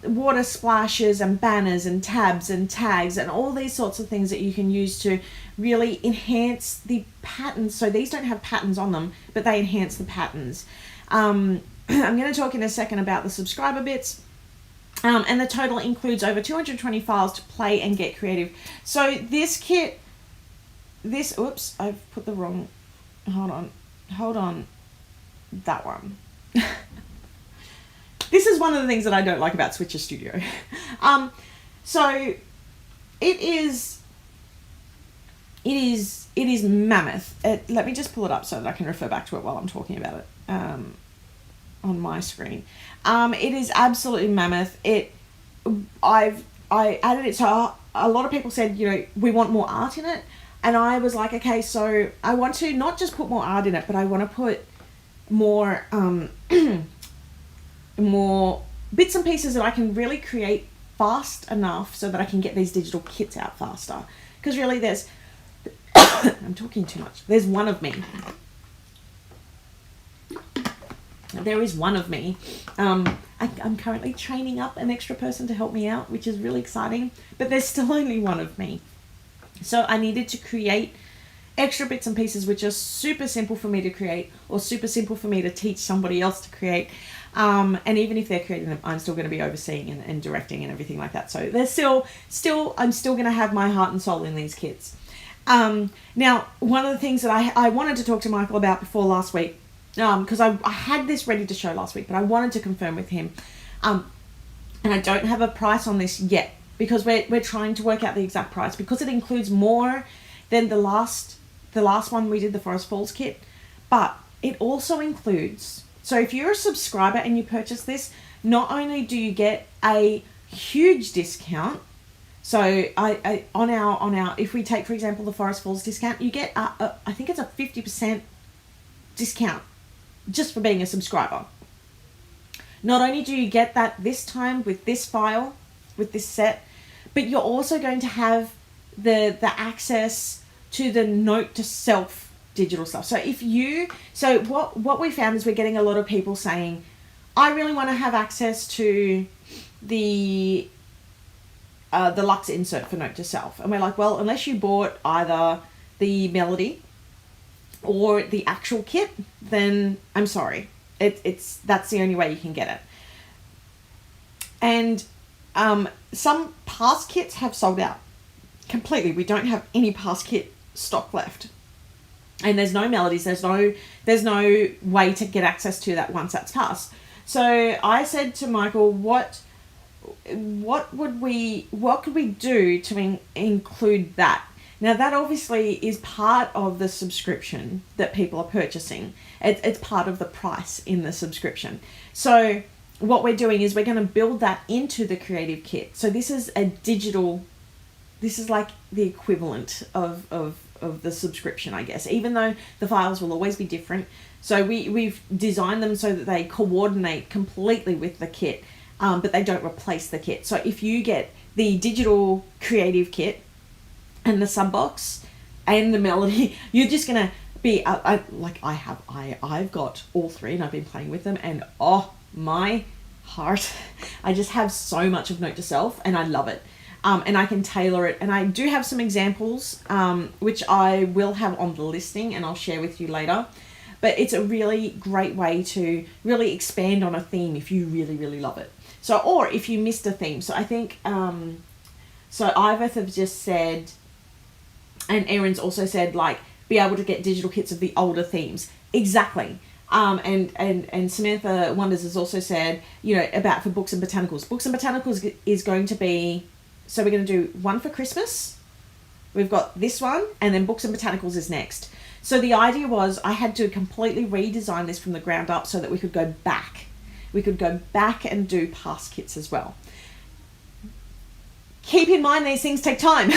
water splashes and banners and tabs and tags and all these sorts of things that you can use to really enhance the patterns. So these don't have patterns on them, but they enhance the patterns. I'm going to talk in a second about the subscriber bits. And the total includes over 220 files to play and get creative. So this kit, oops, I've put the wrong, hold on, that one. This is one of the things that I don't like about Switcher Studio. So it is mammoth. Let me just pull it up so that I can refer back to it while I'm talking about it on my screen. It is absolutely mammoth. I added it, so a lot of people said, we want more art in it. And I was like, okay, so I want to not just put more art in it, but I want to put more more bits and pieces that I can really create fast enough so that I can get these digital kits out faster. Because really there's, I'm talking too much. There's one of me. There is one of me. I'm currently training up an extra person to help me out, which is really exciting, but there's still only one of me. So I needed to create extra bits and pieces which are super simple for me to create, or super simple for me to teach somebody else to create. And even if they're creating them, I'm still going to be overseeing and directing and everything like that. So there's I'm still going to have my heart and soul in these kits. Now, one of the things that I wanted to talk to Michael about before last week, because I had this ready to show last week, but I wanted to confirm with him. And I don't have a price on this yet, because we're trying to work out the exact price, because it includes more than the last one we did, the Forest Falls kit. But it also includes, so if you're a subscriber and you purchase this, not only do you get a huge discount, so on our if we take, for example, the Forest Falls discount, you get I think it's a 50% discount just for being a subscriber. Not only do you get that this time with this file, with this set, but you're also going to have the access to the note to self digital stuff. So what we found is we're getting a lot of people saying, I really want to have access to the Lux insert for note to self. And we're like, well, unless you bought either the Melody or the actual kit, then I'm sorry. That's the only way you can get it. And some past kits have sold out completely. We don't have any past kit stock left. And there's no melodies, there's no way to get access to that once that's passed. So I said to Michael, what could we do to include that? Now that obviously is part of the subscription that people are purchasing. It's part of the price in the subscription. So what we're doing is we're going to build that into the creative kit. So this is a digital, this is like the equivalent of the subscription, I guess, even though the files will always be different. So we've designed them so that they coordinate completely with the kit, but they don't replace the kit. So if you get the digital creative kit and the sub box and the melody, you're just gonna be I've got all three and I've been playing with them, and oh my heart, I just have so much of note to self and I love it. And I can tailor it, and I do have some examples which I will have on the listing and I'll share with you later. But it's a really great way to really expand on a theme if you really, really love it. So, or if you missed a theme. So I think, so Iveth have just said, and Erin's also said, like, be able to get digital kits of the older themes. Exactly. And Samantha Wonders has also said, you know, about for Books and Botanicals. Books and Botanicals is going to be, so we're going to do one for Christmas. We've got this one, and then Books and Botanicals is next. So the idea was I had to completely redesign this from the ground up so that we could go back. We could go back and do past kits as well. Keep in mind these things take time.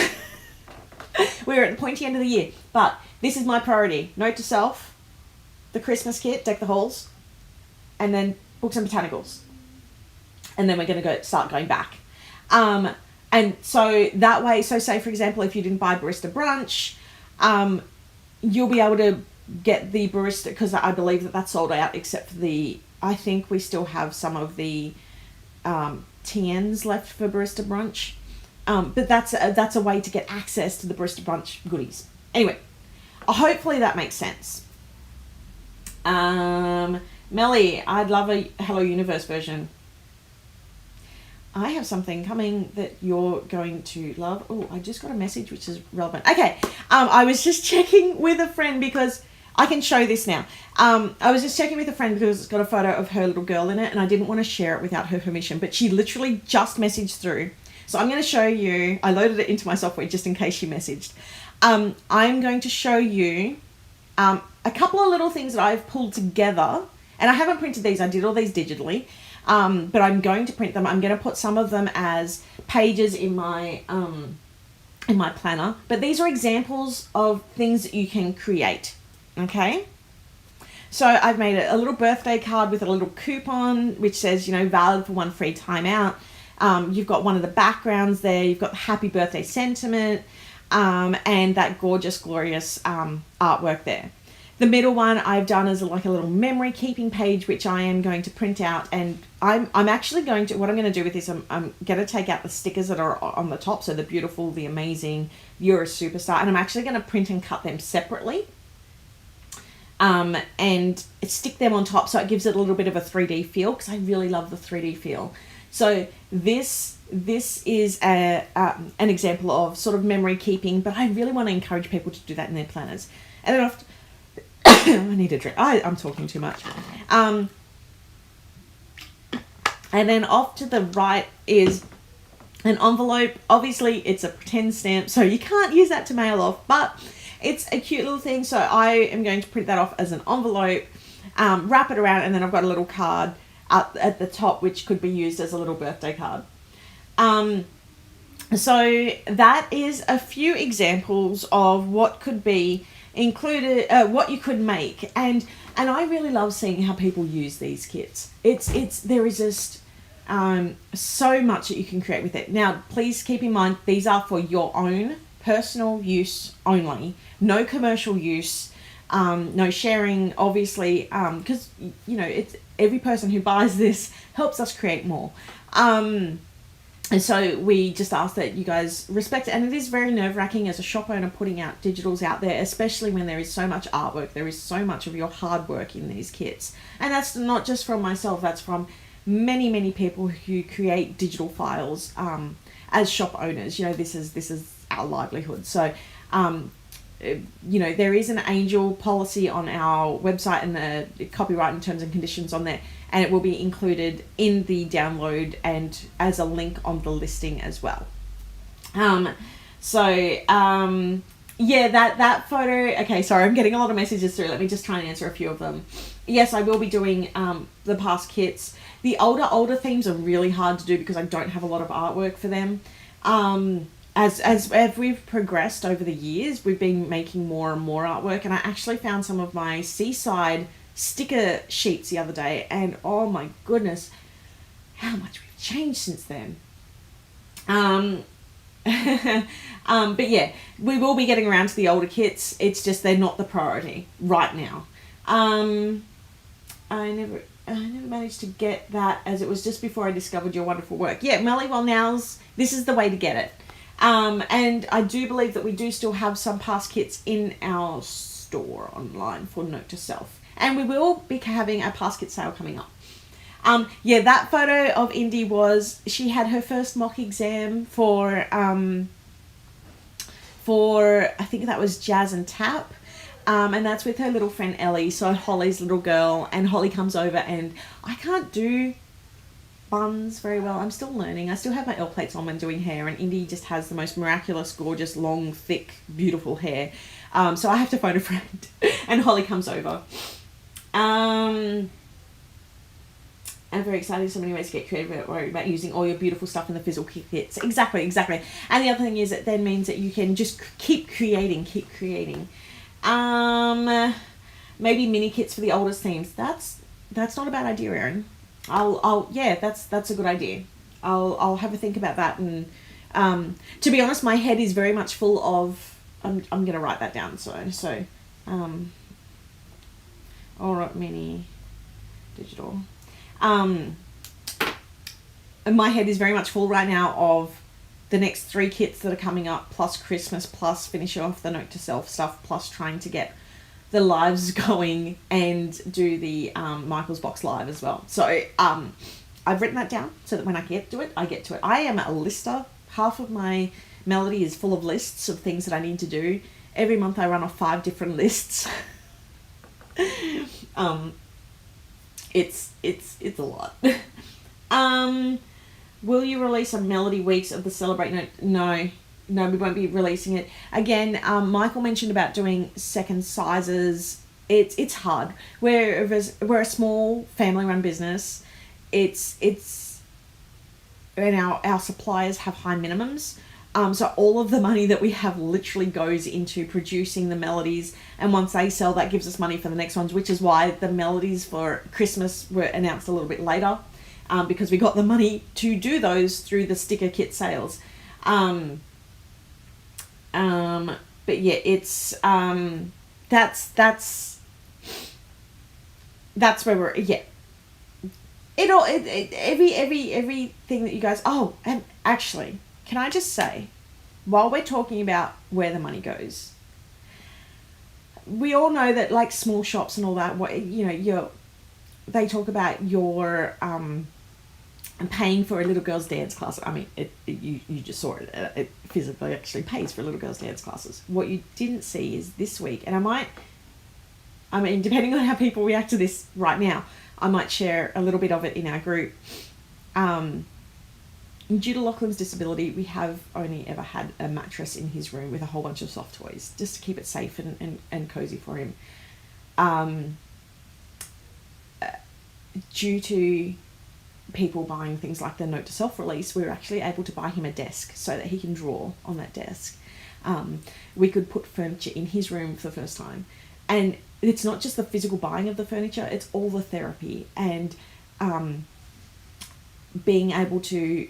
We're at the pointy end of the year, but this is my priority. Note to self, the Christmas kit, Deck the Halls, and then Books and Botanicals. And then we're going to start going back. And so that way, so say for example, if you didn't buy Barista Brunch, you'll be able to get the Barista, because I believe that that's sold out, except for I think we still have some of the TNs left for Barista Brunch. But that's a way to get access to the Barista Brunch goodies. Anyway, hopefully that makes sense. Melly, I'd love a Hello Universe version. I have something coming that you're going to love. Oh, I just got a message which is relevant. Okay, I was just checking with a friend because I can show this now. I was just checking with a friend because it's got a photo of her little girl in it, and I didn't want to share it without her permission, but she literally just messaged through. So I'm going to show you, I loaded it into my software just in case she messaged. I'm going to show you a couple of little things that I've pulled together, and I haven't printed these, I did all these digitally. But I'm going to print them. I'm going to put some of them as pages in my planner. But these are examples of things that you can create. Okay? So I've made a little birthday card with a little coupon which says, you know, valid for one free time out. You've got one of the backgrounds there. You've got the happy birthday sentiment and that gorgeous, glorious artwork there. The middle one I've done is like a little memory keeping page, which I am going to print out, and I'm actually going to, what I'm going to do with this, I'm going to take out the stickers that are on the top, so the beautiful, the amazing, you're a superstar, and I'm actually going to print and cut them separately, and stick them on top so it gives it a little bit of a 3D feel, because I really love the 3D feel. So this is an example of sort of memory keeping, but I really want to encourage people to do that in their planners. And then I need a drink. I'm talking too much. And then off to the right is an envelope. Obviously, it's a pretend stamp, so you can't use that to mail off, but it's a cute little thing. So I am going to print that off as an envelope, wrap it around, and then I've got a little card at the top, which could be used as a little birthday card. So that is a few examples of what could be included, what you could make, and I really love seeing how people use these kits. There is just so much that you can create with it. Now, please keep in mind these are for your own personal use only, no commercial use, no sharing, obviously, because you know it's every person who buys this helps us create more. And so we just ask that you guys respect it. And it is very nerve-wracking as a shop owner putting out digitals out there, especially when there is so much artwork. There is so much of your hard work in these kits. And that's not just from myself, that's from many, many people who create digital files as shop owners. You know, this is our livelihood. So, you know, there is an angel policy on our website and the copyright and terms and conditions on there, and it will be included in the download and as a link on the listing as well. Yeah, that photo. Okay, sorry, I'm getting a lot of messages through. Let me just try and answer a few of them. Yes, I will be doing the past kits. The older themes are really hard to do because I don't have a lot of artwork for them. As we've progressed over the years, we've been making more and more artwork, and I actually found some of my seaside sticker sheets the other day, and oh my goodness, how much we've changed since then. But yeah, we will be getting around to the older kits. It's just they're not the priority right now. I never managed to get that, as it was just before I discovered your wonderful work. Yeah, Melly, well, now's this is the way to get it. And I do believe that we do still have some past kits in our store online for Note to Self, and we will be having a past kit sale coming up. Yeah, that photo of Indy she had her first mock exam for I think that was Jazz and Tap. And that's with her little friend Ellie, so Holly's little girl, and Holly comes over, and I can't do buns very well. I'm still learning. I still have my L plates on when doing hair, and Indy just has the most miraculous, gorgeous, long, thick, beautiful hair. So I have to phone a friend, and Holly comes over. I'm very excited. So many ways to get creative about using all your beautiful stuff in the physical kits. Exactly. And the other thing is it then means that you can just keep creating. Maybe mini kits for the oldest themes. That's not a bad idea, Erin. That's a good idea. I'll have a think about that. And to be honest, my head is very much full of. I'm gonna write that down. So all right, mini digital. And my head is very much full right now of the next 3 kits that are coming up, plus Christmas, plus finishing off the Note to Self stuff, plus trying to get the lives going and do the Michael's Box live as well. So I've written that down so that when I get to it, I get to it. I am a lister. Half of my melody is full of lists of things that I need to do. Every month I run off 5 different lists. It's a lot. Will you release a melody weeks of the Celebrate Note? No, we won't be releasing it. Again, Michael mentioned about doing second sizes. It's hard. We're a small family-run business. And our suppliers have high minimums. So all of the money that we have literally goes into producing the melodies, and once they sell, that gives us money for the next ones, which is why the melodies for Christmas were announced a little bit later, because we got the money to do those through the sticker kit sales. But yeah, it's that's where we're everything that you guys. Oh, and actually, can I just say, while we're talking about where the money goes, we all know that like small shops and all that, they talk about your paying for a little girl's dance class. I mean, you just saw it. It physically actually pays for little girl's dance classes. What you didn't see is this week, and depending on how people react to this right now, I might share a little bit of it in our group. Due to Lachlan's disability, we have only ever had a mattress in his room with a whole bunch of soft toys, just to keep it safe and cozy for him. Due to people buying things like the Note to Self release, we were actually able to buy him a desk so that he can draw on that desk. We could put furniture in his room for the first time. And it's not just the physical buying of the furniture, it's all the therapy and being able to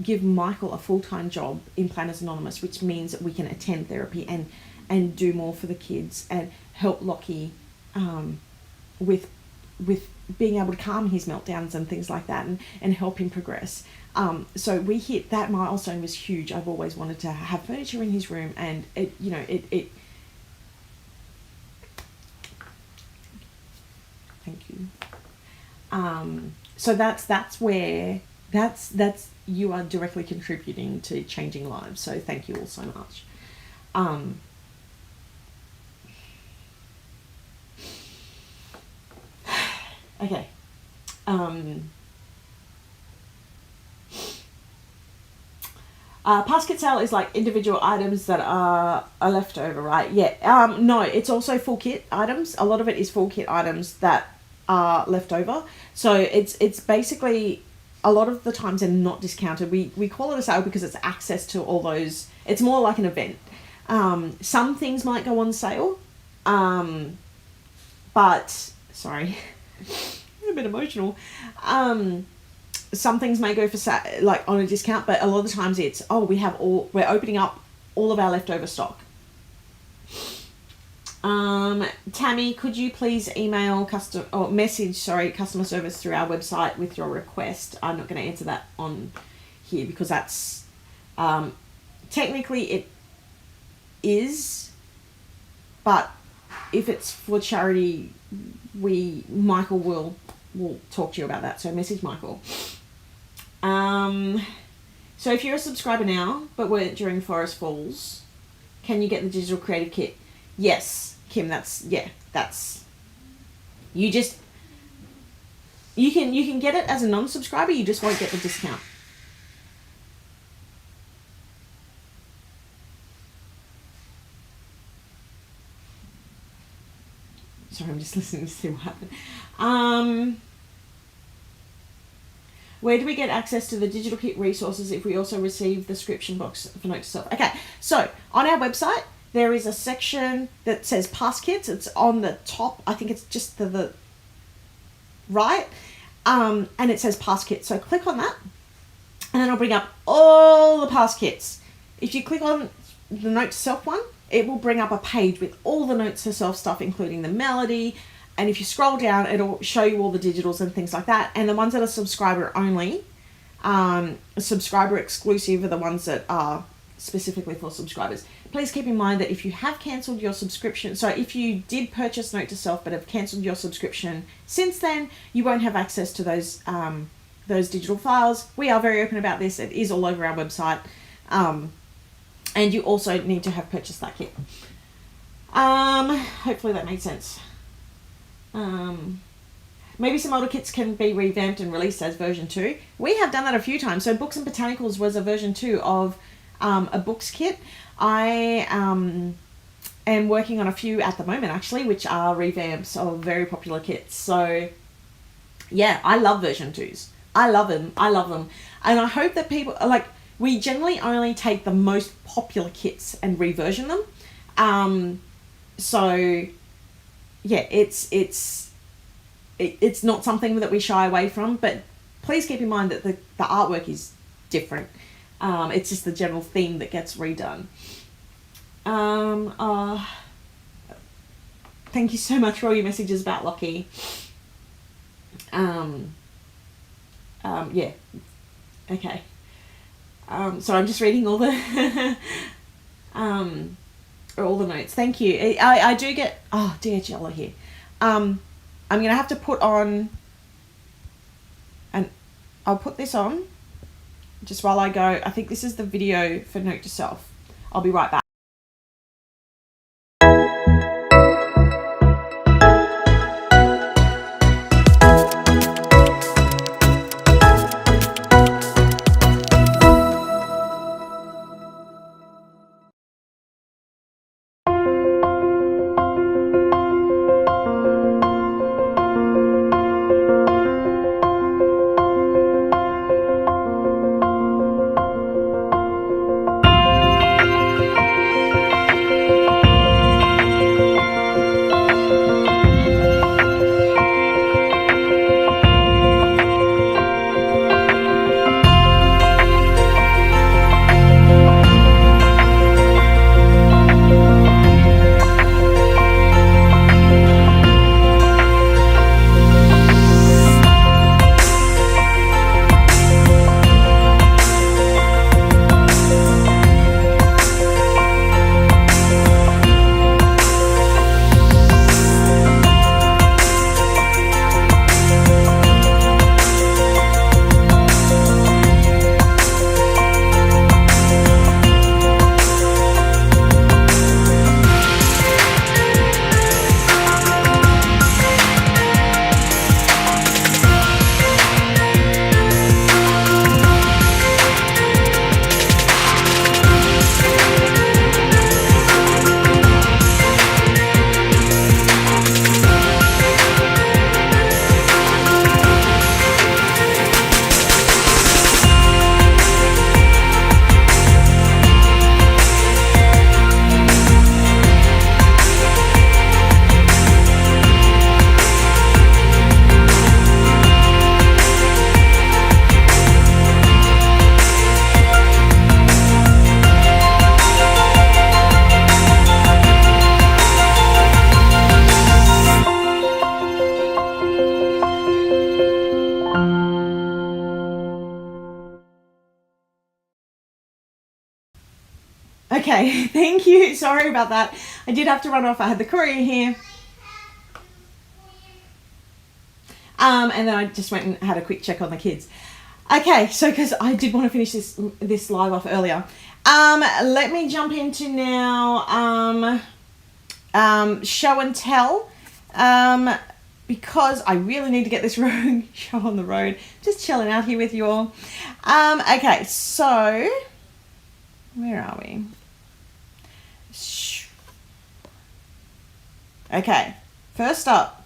give Michael a full-time job in Planners Anonymous, which means that we can attend therapy and do more for the kids and help Lockie with being able to calm his meltdowns and things like that and help him progress. So we hit that milestone. Was huge. I've always wanted to have furniture in his room, and it thank you. So that's where you are directly contributing to changing lives. So thank you all so much. Okay. Past kit sale is like individual items that are left over, right? Yeah. No, it's also full kit items. A lot of it is full kit items that are left over. So it's basically, a lot of the times they're not discounted. We call it a sale because it's access to all those. It's more like an event. Some things might go on sale, but sorry, I'm a bit emotional. Some things may go for like on a discount, but a lot of the times it's, oh, we're opening up all of our leftover stock. Tammy, could you please email message customer service through our website with your request? I'm not going to answer that on here because that's technically it is, but if it's for charity, Michael will talk to you about that. So message Michael. So if you're a subscriber now but weren't during Forest Falls, can you get the digital creative kit? Yes, Kim, that's you can get it as a non-subscriber, you just won't get the discount. Sorry, I'm just listening to see what happened. Where do we get access to the digital kit resources if we also receive the description box for note to self? Okay, so on our website, there is a section that says past kits. It's on the top. I think it's just to the right. And it says past kits. So click on that. And then it'll bring up all the past kits. If you click on the note to self one, it will bring up a page with all the notes to self stuff, including the melody. And if you scroll down, it'll show you all the digitals and things like that. And the ones that are subscriber only, subscriber exclusive, are the ones that are specifically for subscribers. Please keep in mind that if you have cancelled your subscription, so if you did purchase Note to Self but have cancelled your subscription since then, you won't have access to those digital files. We are very open about this. It is all over our website. And you also need to have purchased that kit. Hopefully that made sense. Maybe some older kits can be revamped and released as version 2. We have done that a few times. So Books and Botanicals was a version 2 of a books kit. I am working on a few at the moment, actually, which are revamps of very popular kits. So yeah, I love version 2s. I love them. And I hope that people, like, we generally only take the most popular kits and reversion them. So yeah, it's not something that we shy away from, but please keep in mind that the artwork is different. It's just the general theme that gets redone. Thank you so much for all your messages about Lockie. Yeah. Okay. So I'm just reading all the all the notes. Thank you. I do get, oh, dear Jello here. I'm going to have to put on, and I'll put this on just while I go. I think this is the video for Note to Self. I'll be right back. Okay, thank you. Sorry about that. I did have to run off. I had the courier here. And then I just went and had a quick check on the kids. Okay, so because I did want to finish this live off earlier. Let me jump into now show and tell. Because I really need to get this show on the road. Just chilling out here with you all. Okay, so where are we? Okay, first up,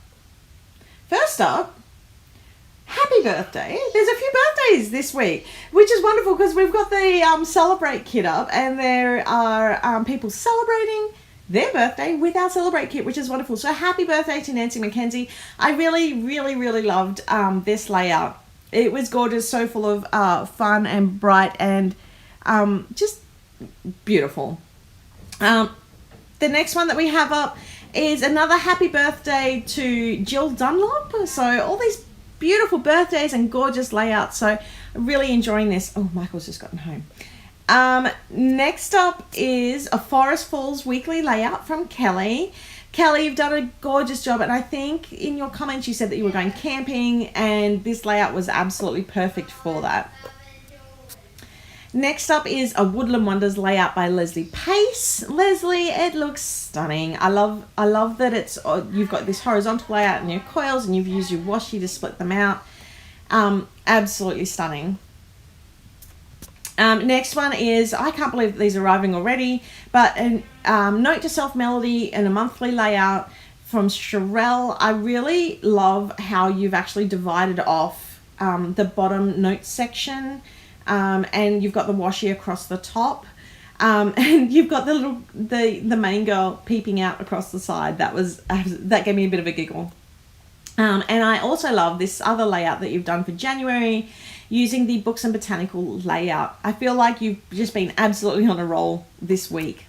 happy birthday. There's a few birthdays this week, which is wonderful because we've got the Celebrate kit up, and there are people celebrating their birthday with our Celebrate kit, which is wonderful. So happy birthday to Nancy McKenzie. I really, really, really loved this layout. It was gorgeous, so full of fun and bright and just beautiful. The next one that we have up is another happy birthday to Jill Dunlop. So all these beautiful birthdays and gorgeous layouts. So really enjoying this. Oh, Michael's just gotten home. Next up is a Forest Falls weekly layout from Kelly. Kelly, you've done a gorgeous job, and I think in your comments you said that you were going camping, and this layout was absolutely perfect for that. Next up is a Woodland Wonders layout by Leslie Pace. Leslie, it looks stunning. I love that it's you've got this horizontal layout in your coils, and you've used your washi to split them out. Absolutely stunning. Next one is, I can't believe that these are arriving already, but Note to Self Melody and a monthly layout from Sherelle. I really love how you've actually divided off the bottom note section, and you've got the washi across the top, and you've got the main girl peeping out across the side. That gave me a bit of a giggle. And I also love this other layout that you've done for January using the Books and Botanical layout. I feel like you've just been absolutely on a roll this week.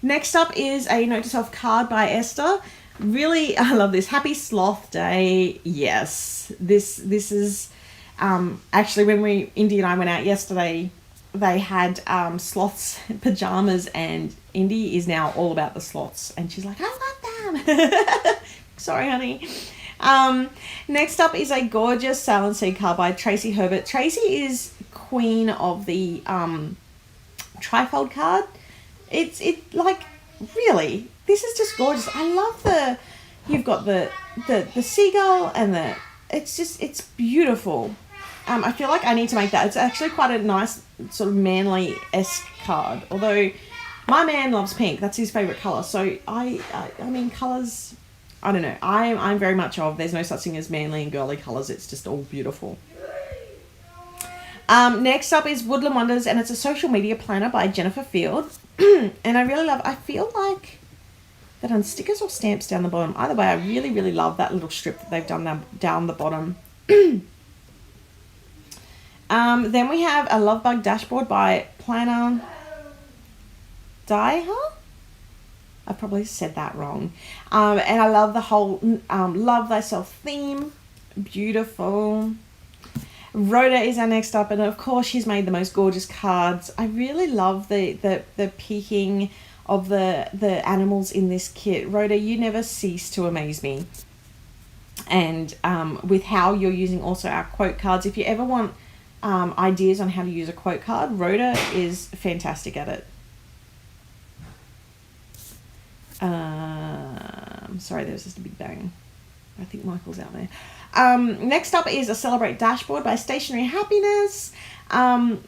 Next up is a Note to Self card by Esther. Really, I love this. Happy Sloth Day. Yes, this is actually when Indy and I went out yesterday, they had sloths pajamas, and Indy is now all about the sloths, and she's like, I want them. Sorry, honey. Next up is a gorgeous Sail and Sea card by Tracy Herbert. Tracy is queen of the trifold card. It's like, really, this is just gorgeous. I love you've got the seagull and it's beautiful. I feel like I need to make that. It's actually quite a nice sort of manly-esque card, although my man loves pink. That's his favorite color. So I mean, colors, I don't know. I'm very much there's no such thing as manly and girly colors. It's just all beautiful. Next up is Woodland Wonders, and it's a social media planner by Jennifer Field. And I feel like that on stickers or stamps down the bottom. Either way, I really, really love that little strip that they've done down the bottom. Then we have a Love Bug dashboard by Planner Daiha. I probably said that wrong. And I love the whole Love Thyself theme. Beautiful. Rhoda is our next up, and of course she's made the most gorgeous cards. I really love the peeking of the animals in this kit. Rhoda, you never cease to amaze me. And with how you're using also our quote cards. If you ever want ideas on how to use a quote card, Rhoda is fantastic at it. Sorry, there was just a big bang. I think Michael's out there. Next up is a Celebrate dashboard by Stationery Happiness,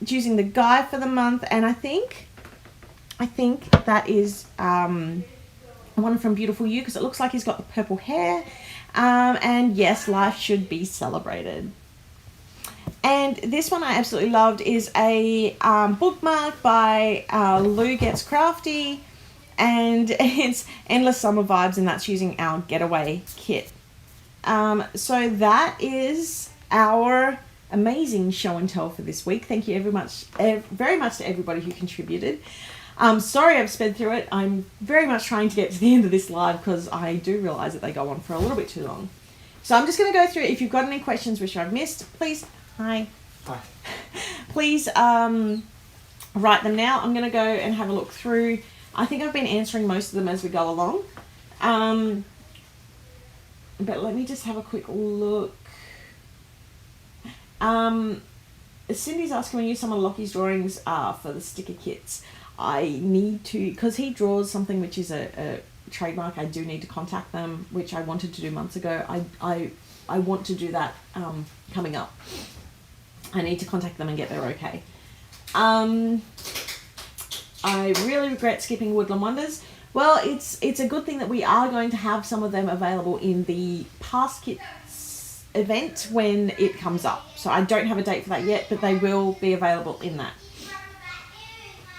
using the guide for the month, and I think that is one from Beautiful You, because it looks like he's got the purple hair, and yes, life should be celebrated. And this one I absolutely loved is a bookmark by Lou Gets Crafty, and it's Endless Summer Vibes, and that's using our Getaway kit. So that is our amazing show and tell for this week. Thank you very much to everybody who contributed. Sorry I've sped through it. I'm very much trying to get to the end of this live because I do realise that they go on for a little bit too long. So I'm just going to go through it. If you've got any questions which I've missed, please, please write them now. I'm going to go and have a look through. I think I've been answering most of them as we go along. But let me just have a quick look. Cindy's asking when you use some of Lockie's drawings for the sticker kits. I need to, because he draws something which is a trademark, I do need to contact them, which I wanted to do months ago. I want to do that coming up. I need to contact them and get their okay. I really regret skipping Woodland Wonders. Well, it's a good thing that we are going to have some of them available in the Past Kits event when it comes up. So I don't have a date for that yet, but they will be available in that.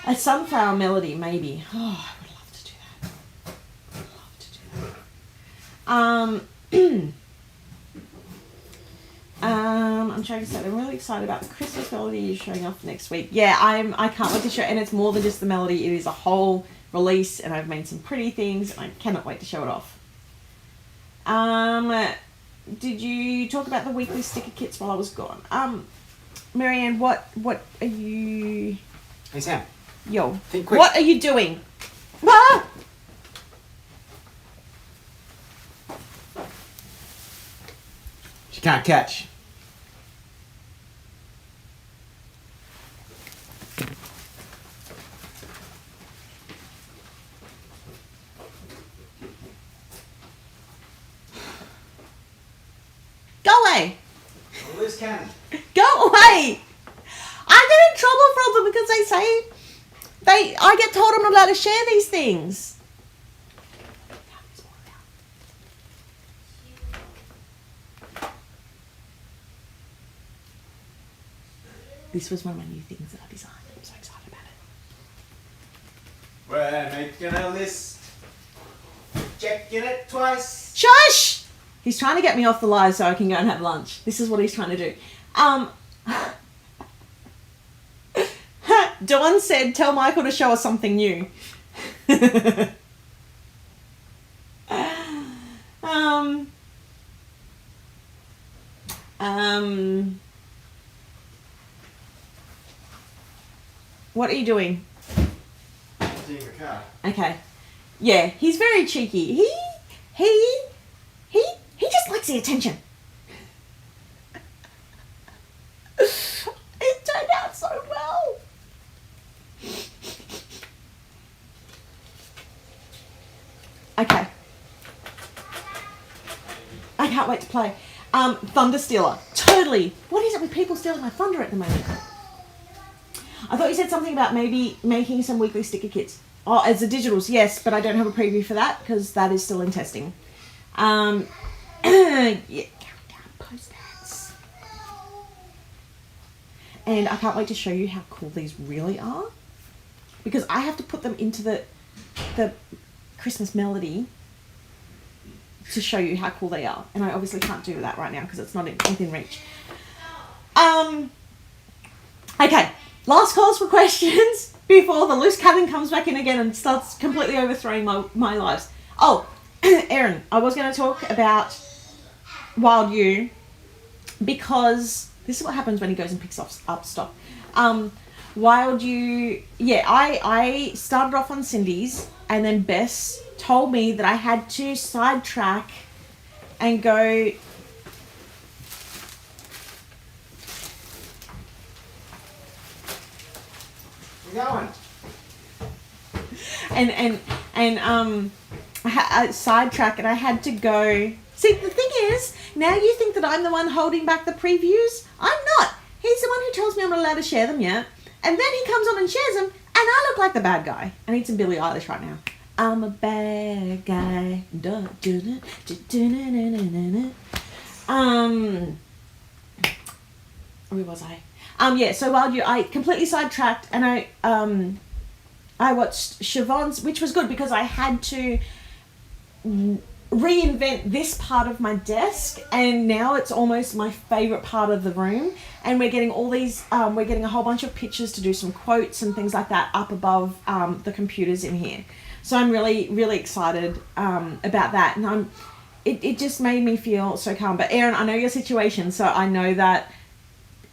A Sunflower Melody, maybe. Oh, I would love to do that. I'm trying to say I'm really excited about the Christmas melody you're showing off next week. Yeah, I can't wait to show, and it's more than just the melody. It is a whole release, and I've made some pretty things, and I cannot wait to show it off. Did you talk about the weekly sticker kits while I was gone? Marianne, what are you? Hey Sam. Yo. Think quick. What are you doing? Ah! She can't catch. Go away. Loose cannon. Go away. I get in trouble from them because they say I get told I'm not allowed to share these things. This was one of my new things that I designed. I'm so excited about it. We're making a list. Checking it twice. Shush! He's trying to get me off the live so I can go and have lunch. This is what he's trying to do. Dawn said, tell Michael to show us something new. What are you doing? Emptying the car. Okay. Yeah, he's very cheeky. He just likes the attention. It turned out so well. Okay. I can't wait to play. Thunder Stealer. Totally. What is it with people stealing my thunder at the moment? I thought you said something about maybe making some weekly sticker kits. Oh, as the digitals, yes, but I don't have a preview for that because that is still in testing. Yeah, countdown post-its. And I can't wait to show you how cool these really are, because I have to put them into the Christmas melody to show you how cool they are, and I obviously can't do that right now because it's not within reach. Okay, last calls for questions before the loose cannon comes back in again and starts completely overthrowing my lives. Oh, Erin, I was going to talk about Wild You because this is what happens when he goes and picks up stuff. Wild You, yeah, I started off on Cindy's, and then Bess told me that I had to sidetrack and go... Where you going? And I sidetrack, and I had to go... See, the thing is, now you think that I'm the one holding back the previews. I'm not. He's the one who tells me I'm not allowed to share them yet. And then he comes on and shares them, and I look like the bad guy. I need some Billie Eilish right now. I'm a bad guy. Where was I? Yeah, so while I completely sidetracked, and I watched Siobhan's, which was good because I had to reinvent this part of my desk, and now it's almost my favorite part of the room. And we're getting all these, we're getting a whole bunch of pictures to do some quotes and things like that up above the computers in here. So I'm really, really excited about that, and it just made me feel so calm. But Erin, I know your situation, so I know that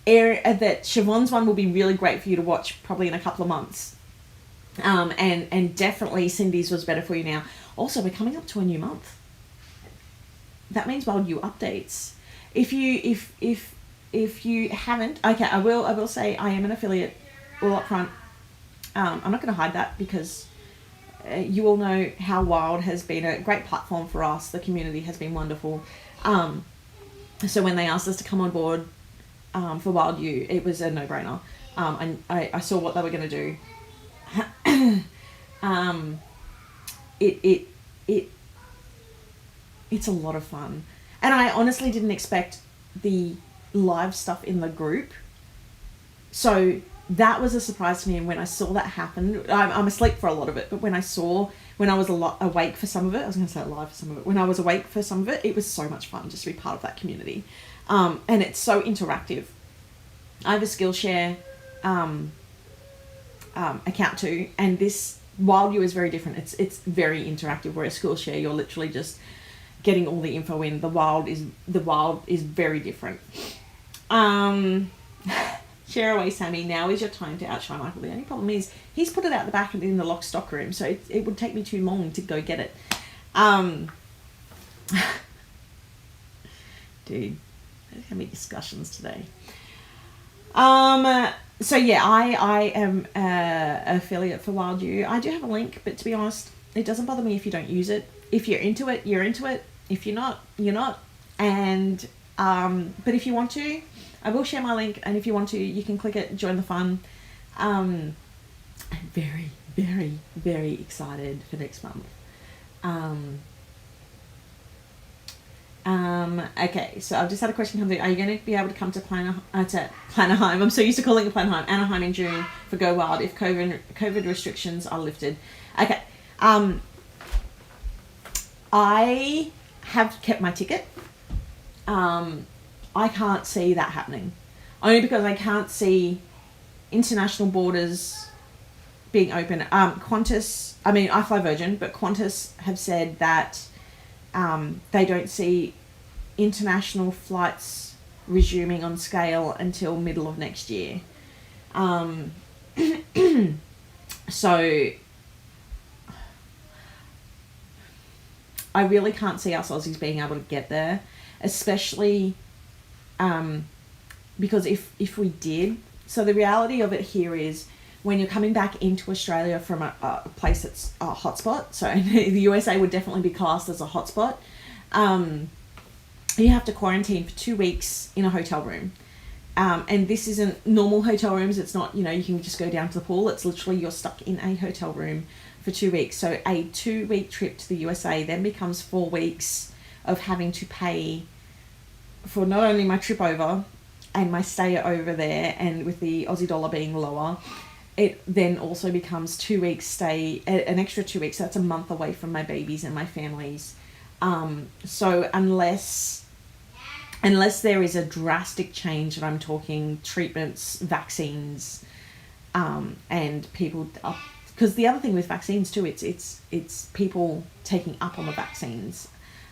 that Siobhan's one will be really great for you to watch probably in a couple of months. And definitely Cindy's was better for you now. Also, we're coming up to a new month. That means Wild You updates. If you haven't, okay, I will say I am an affiliate all up front. I'm not going to hide that because you all know how Wild has been a great platform for us. The community has been wonderful. So when they asked us to come on board for Wild You, it was a no-brainer. I saw what they were going to do. It's a lot of fun, and I honestly didn't expect the live stuff in the group, so that was a surprise to me. And when I saw that happen, I'm asleep for a lot of it, but when I was awake for some of it, I was going to say live for some of it, when I was awake for some of it, it was so much fun just to be part of that community. And it's so interactive. I have a Skillshare account too, and this Wild You is very different. It's very interactive, whereas Skillshare you're literally just getting all the info in. The Wild is very different. Share away, Sammy. Now is your time to outshine Michael. The only problem is he's put it out the back and in the lock stock room, so it would take me too long to go get it. Dude, there's gonna be discussions today. So yeah, I am an affiliate for Wild You. I do have a link, but to be honest, it doesn't bother me if you don't use it. If you're into it, you're into it. If you're not, you're not. And but if you want to, I will share my link, and if you want to, you can click it, join the fun. I'm very, very, very excited for next month. Okay, so I've just had a question come through. Are you going to be able to come to Planaheim? I'm so used to calling it Planaheim. Anaheim in June for Go Wild if COVID restrictions are lifted. Okay. I have kept my ticket. I can't see that happening. Only because I can't see international borders being open. Qantas, I fly Virgin, but Qantas have said that they don't see international flights resuming on scale until middle of next year. So I really can't see us Aussies being able to get there, especially because if we did, so the reality of it here is when you're coming back into Australia from a place that's a hotspot, so the USA would definitely be classed as a hotspot, you have to quarantine for 2 weeks in a hotel room. And this isn't normal hotel rooms. It's not, you can just go down to the pool. It's literally you're stuck in a hotel room for 2 weeks. So a 2-week trip to the USA then becomes 4 weeks of having to pay for not only my trip over and my stay over there, and with the Aussie dollar being lower, it then also becomes 2 weeks stay, an extra 2 weeks. That's a month away from my babies and my families. So unless there is a drastic change, and I'm talking treatments, vaccines, and people, because the other thing with vaccines too, it's people taking up on the vaccines,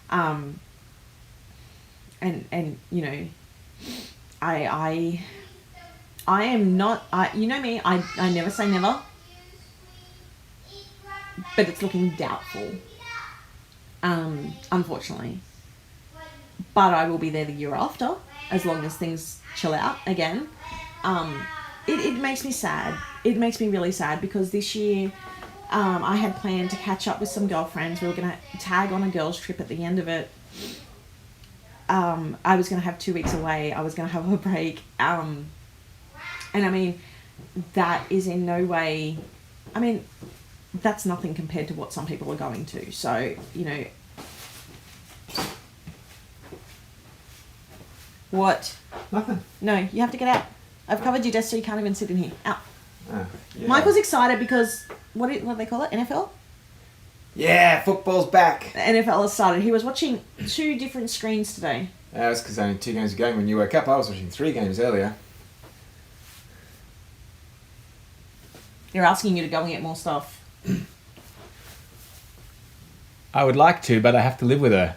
and I am not, you know me, I never say never, but it's looking doubtful, unfortunately. But I will be there the year after, as long as things chill out again. It makes me sad. It makes me really sad, because this year I had planned to catch up with some girlfriends. We were going to tag on a girls' trip at the end of it. I was going to have 2 weeks away. I was going to have a break. And that is in no way... that's nothing compared to what some people are going to. So, What? Nothing. No, you have to get out. I've covered your desk so you can't even sit in here. Out. Yeah. Michael's excited because, what do they call it? NFL? Yeah, football's back. The NFL has started. He was watching 2 different screens today. That was because only 2 games were going when you woke up. I was watching 3 games earlier. They're asking you to go and get more stuff. I would like to, but I have to live with her.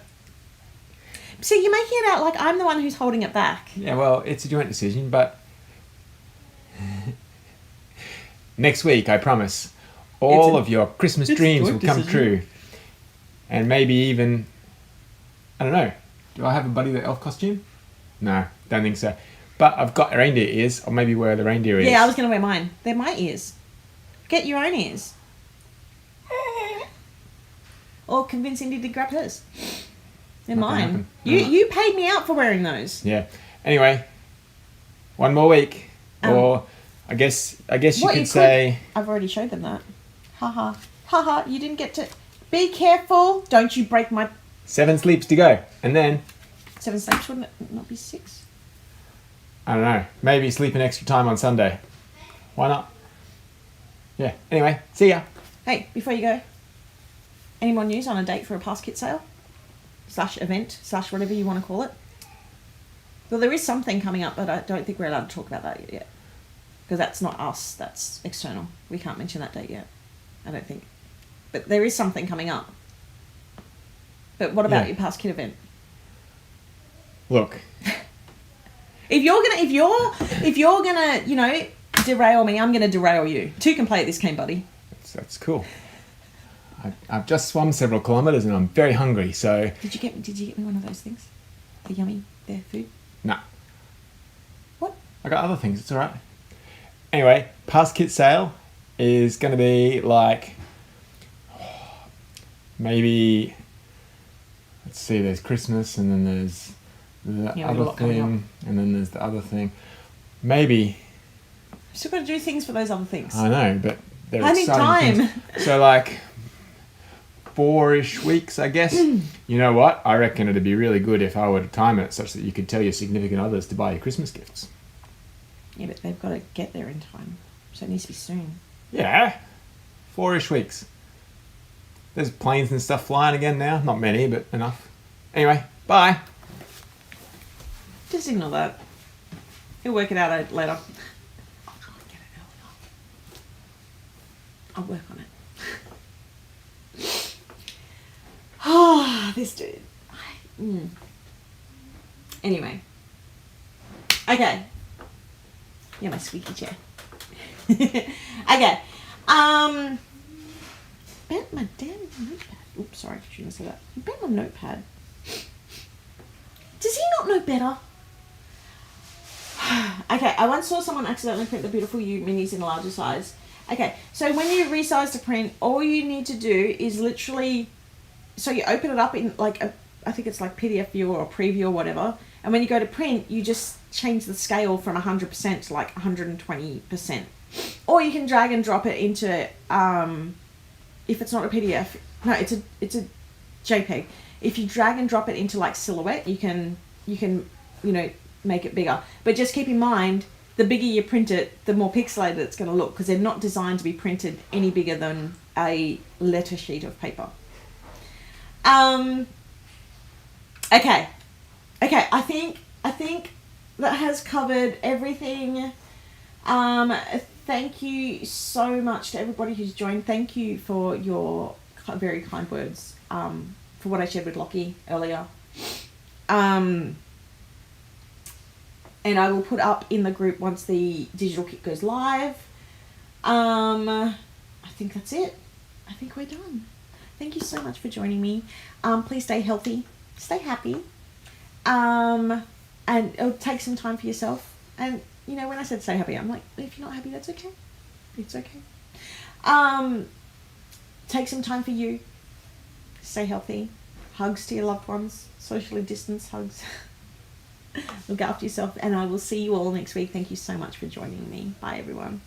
See, you're making it out like I'm the one who's holding it back. Yeah, well, it's a joint decision, but next week, I promise, all of your Christmas dreams good will come decision. true. And maybe even, I don't know, do I have a Buddy the Elf costume? No, don't think so. But I've got reindeer ears, or maybe wear the reindeer ears. Yeah, I was going to wear mine. They're my ears. Get your own ears. Or convince Indy to grab hers. They're Not gonna mine. happen. You paid me out for wearing those. Yeah. Anyway, one more week. Or I guess you What could say... I've already showed them that. Haha. Haha, you didn't get to... Be careful. Don't you break my... 7 sleeps to go. And then, 7 sleeps, wouldn't it not be 6? I don't know, maybe sleep an extra time on Sunday. Why not? Yeah. Anyway, see ya. Hey, before you go, any more news on a date for a pass kit sale? / event / whatever you want to call it? Well, there is something coming up, but I don't think we're allowed to talk about that yet. Because that's not us, that's external. We can't mention that date yet, I don't think. But there is something coming up. But what about Yeah. your pass kit event? Look, If you're gonna, you know, derail me, I'm gonna derail you. 2 can play at this game, buddy. that's cool. I've just swum several kilometres and I'm very hungry, so... Did you get me one of those things? The yummy bear food? Nah. What? I got other things, it's alright. Anyway, pass kit sale is going to be like... Maybe... Let's see, there's Christmas and then there's the Yeah, we've got a other lot coming thing and then there's the other thing. Maybe... Still got to do things for those other things. I know, but they're I need exciting time. things. So like 4-ish weeks, I guess. You know what? I reckon it'd be really good if I were to time it such that you could tell your significant others to buy you Christmas gifts. Yeah, but they've got to get there in time. So it needs to be soon. Yeah, 4-ish weeks. There's planes and stuff flying again now. Not many, but enough. Anyway, bye. Just ignore that. You'll work it out later. I'll try and get it earlier. I'll work on it. Oh, this dude. Anyway. Okay. You're my squeaky chair. Okay. Bent my damn notepad. Oops, sorry, shouldn't say that. You bent my notepad. Does he not know better? Okay, I once saw someone accidentally print the Beautiful You minis in a larger size. Okay, so when you resize the print, all you need to do is literally, so you open it up in like a, I think it's like PDF view or preview or whatever, and when you go to print, you just change the scale from 100% to like 120%. Or you can drag and drop it into, if it's not a PDF, no, it's a JPEG. If you drag and drop it into like Silhouette, you can, you know, make it bigger. But just keep in mind, the bigger you print it, the more pixelated it's going to look, because they're not designed to be printed any bigger than a letter sheet of paper. Okay, I think that has covered everything. Thank you so much to everybody who's joined. Thank you for your very kind words, for what I shared with Lockie earlier. And I will put up in the group once the digital kit goes live. I think that's it. I think we're done. Thank you so much for joining me. Please stay healthy, stay happy, and take some time for yourself. And you know, when I said stay happy, I'm like, if you're not happy, that's okay. It's okay. Take some time for you. Stay healthy. Hugs to your loved ones. Socially distanced hugs. Look after yourself, and I will see you all next week. Thank you so much for joining me. Bye, everyone.